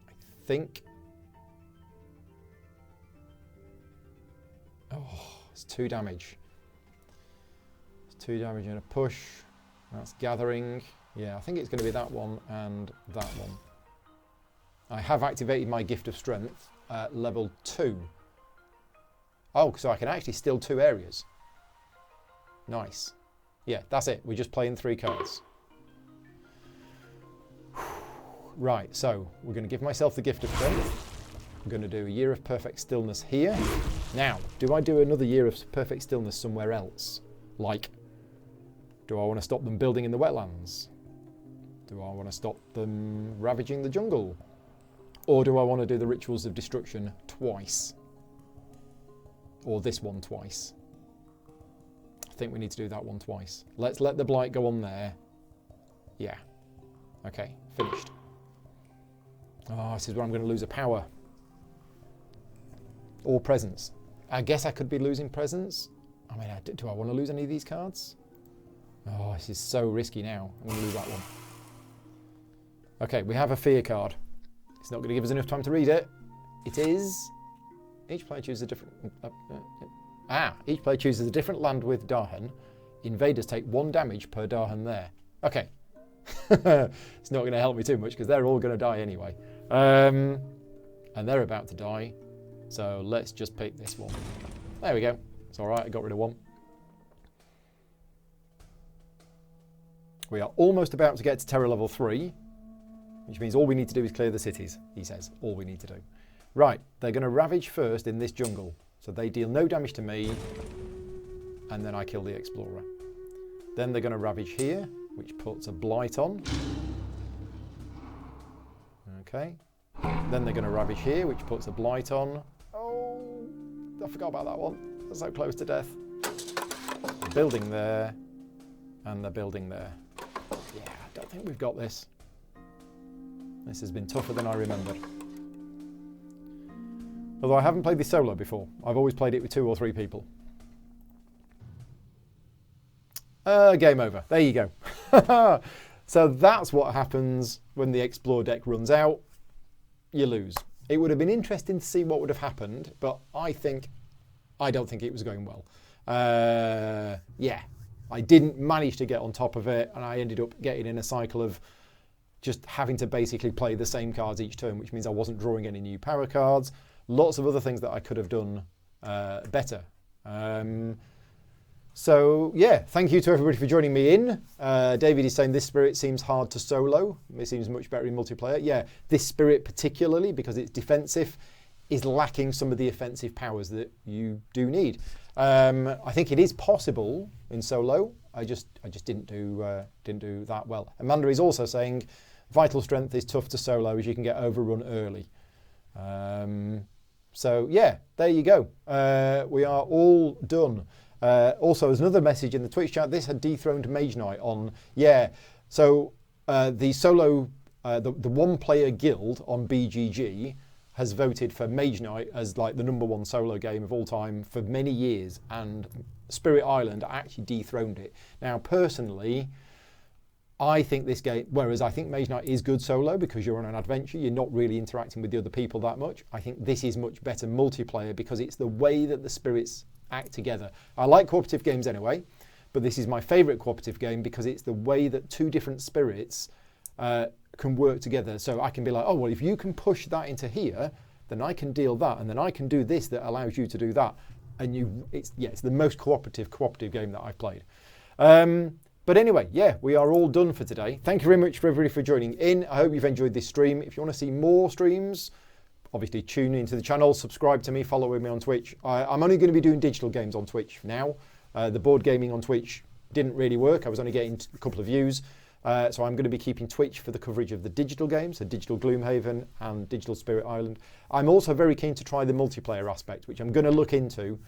I think... Oh, it's 2 damage. It's 2 damage and a push. That's gathering. Yeah, I think it's going to be that one and that one. I have activated my Gift of Strength at level 2. Oh, so I can actually steal 2 areas. Nice. Yeah, that's it. We're just playing 3 cards. Right, so we're going to give myself the gift of strength. I'm going to do a year of perfect stillness here. Now, do I do another year of perfect stillness somewhere else? Like, do I want to stop them building in the wetlands? Do I want to stop them ravaging the jungle? Or do I want to do the rituals of destruction twice? Or this one twice? I think we need to do that one twice. Let's let the blight go on there. Yeah. Okay, finished. Oh, this is where I'm going to lose a power. Or presence. I guess I could be losing presence. I mean, do I want to lose any of these cards? Oh, this is so risky now. I'm going to lose that one. Okay, we have a fear card. It's not going to give us enough time to read it. It is... Each player chooses a different... each player chooses a different land with Dahan. Invaders take 1 damage per Dahan there. Okay. It's not going to help me too much because they're all going to die anyway. And they're about to die. So let's just pick this one. There we go. It's all right. I got rid of 1. We are almost about to get to terror level 3, which means all we need to do is clear the cities, he says. All we need to do. Right. They're going to ravage first in this jungle. So they deal no damage to me. And then I kill the explorer. Then they're going to ravage here, which puts a blight on. Okay. Then they're going to ravage here, which puts a blight on. Oh, I forgot about that one. They're so close to death. Building there, and they're building there. Yeah, I don't think we've got this. This has been tougher than I remembered. Although I haven't played this solo before. I've always played it with 2 or 3 people. Game over. There you go. So that's what happens when the Explore deck runs out. You lose. It would have been interesting to see what would have happened, but I don't think it was going well. Yeah, I didn't manage to get on top of it, and I ended up getting in a cycle of just having to basically play the same cards each turn, which means I wasn't drawing any new power cards. Lots of other things that I could have done better. So, yeah, thank you to everybody for joining me in. David is saying this spirit seems hard to solo. It seems much better in multiplayer. Yeah, this spirit particularly, because it's defensive, is lacking some of the offensive powers that you do need. I think it is possible in solo. I just didn't do that well. Amanda is also saying vital strength is tough to solo as you can get overrun early. So, yeah, there you go. We are all done. Also, there's another message in the Twitch chat. This had dethroned Mage Knight on... Yeah, so the solo... the one-player guild on BGG has voted for Mage Knight as like the #1 solo game of all time for many years, and Spirit Island actually dethroned it. Now, personally, I think this game... Whereas I think Mage Knight is good solo because you're on an adventure, you're not really interacting with the other people that much. I think this is much better multiplayer because it's the way that the spirits act together. I like cooperative games anyway, but this is my favourite cooperative game because it's the way that 2 different spirits can work together. So I can be like, oh, well, if you can push that into here, then I can deal that, and then I can do this that allows you to do that. And it's the most cooperative game that I've played. But anyway, yeah, we are all done for today. Thank you very much for everybody for joining in. I hope you've enjoyed this stream. If you want to see more streams, obviously tune into the channel, subscribe to me, follow me on Twitch. I'm only going to be doing digital games on Twitch now. The board gaming on Twitch didn't really work. I was only getting a couple of views. So I'm going to be keeping Twitch for the coverage of the digital games, so Digital Gloomhaven and Digital Spirit Island. I'm also very keen to try the multiplayer aspect, which I'm going to look into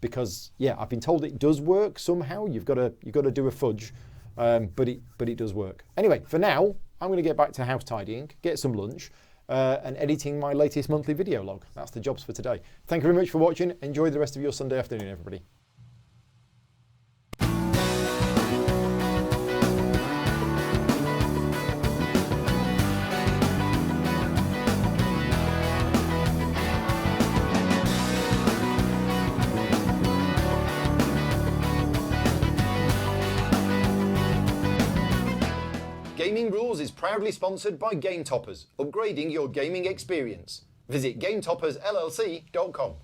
because, yeah, I've been told it does work somehow. You've got to do a fudge, but it does work. Anyway, for now, I'm going to get back to house tidying, get some lunch, and editing my latest monthly video log. That's the jobs for today. Thank you very much for watching. Enjoy the rest of your Sunday afternoon, everybody. Gaming Rules is proudly sponsored by Game Toppers, upgrading your gaming experience. Visit GameToppersLLC.com.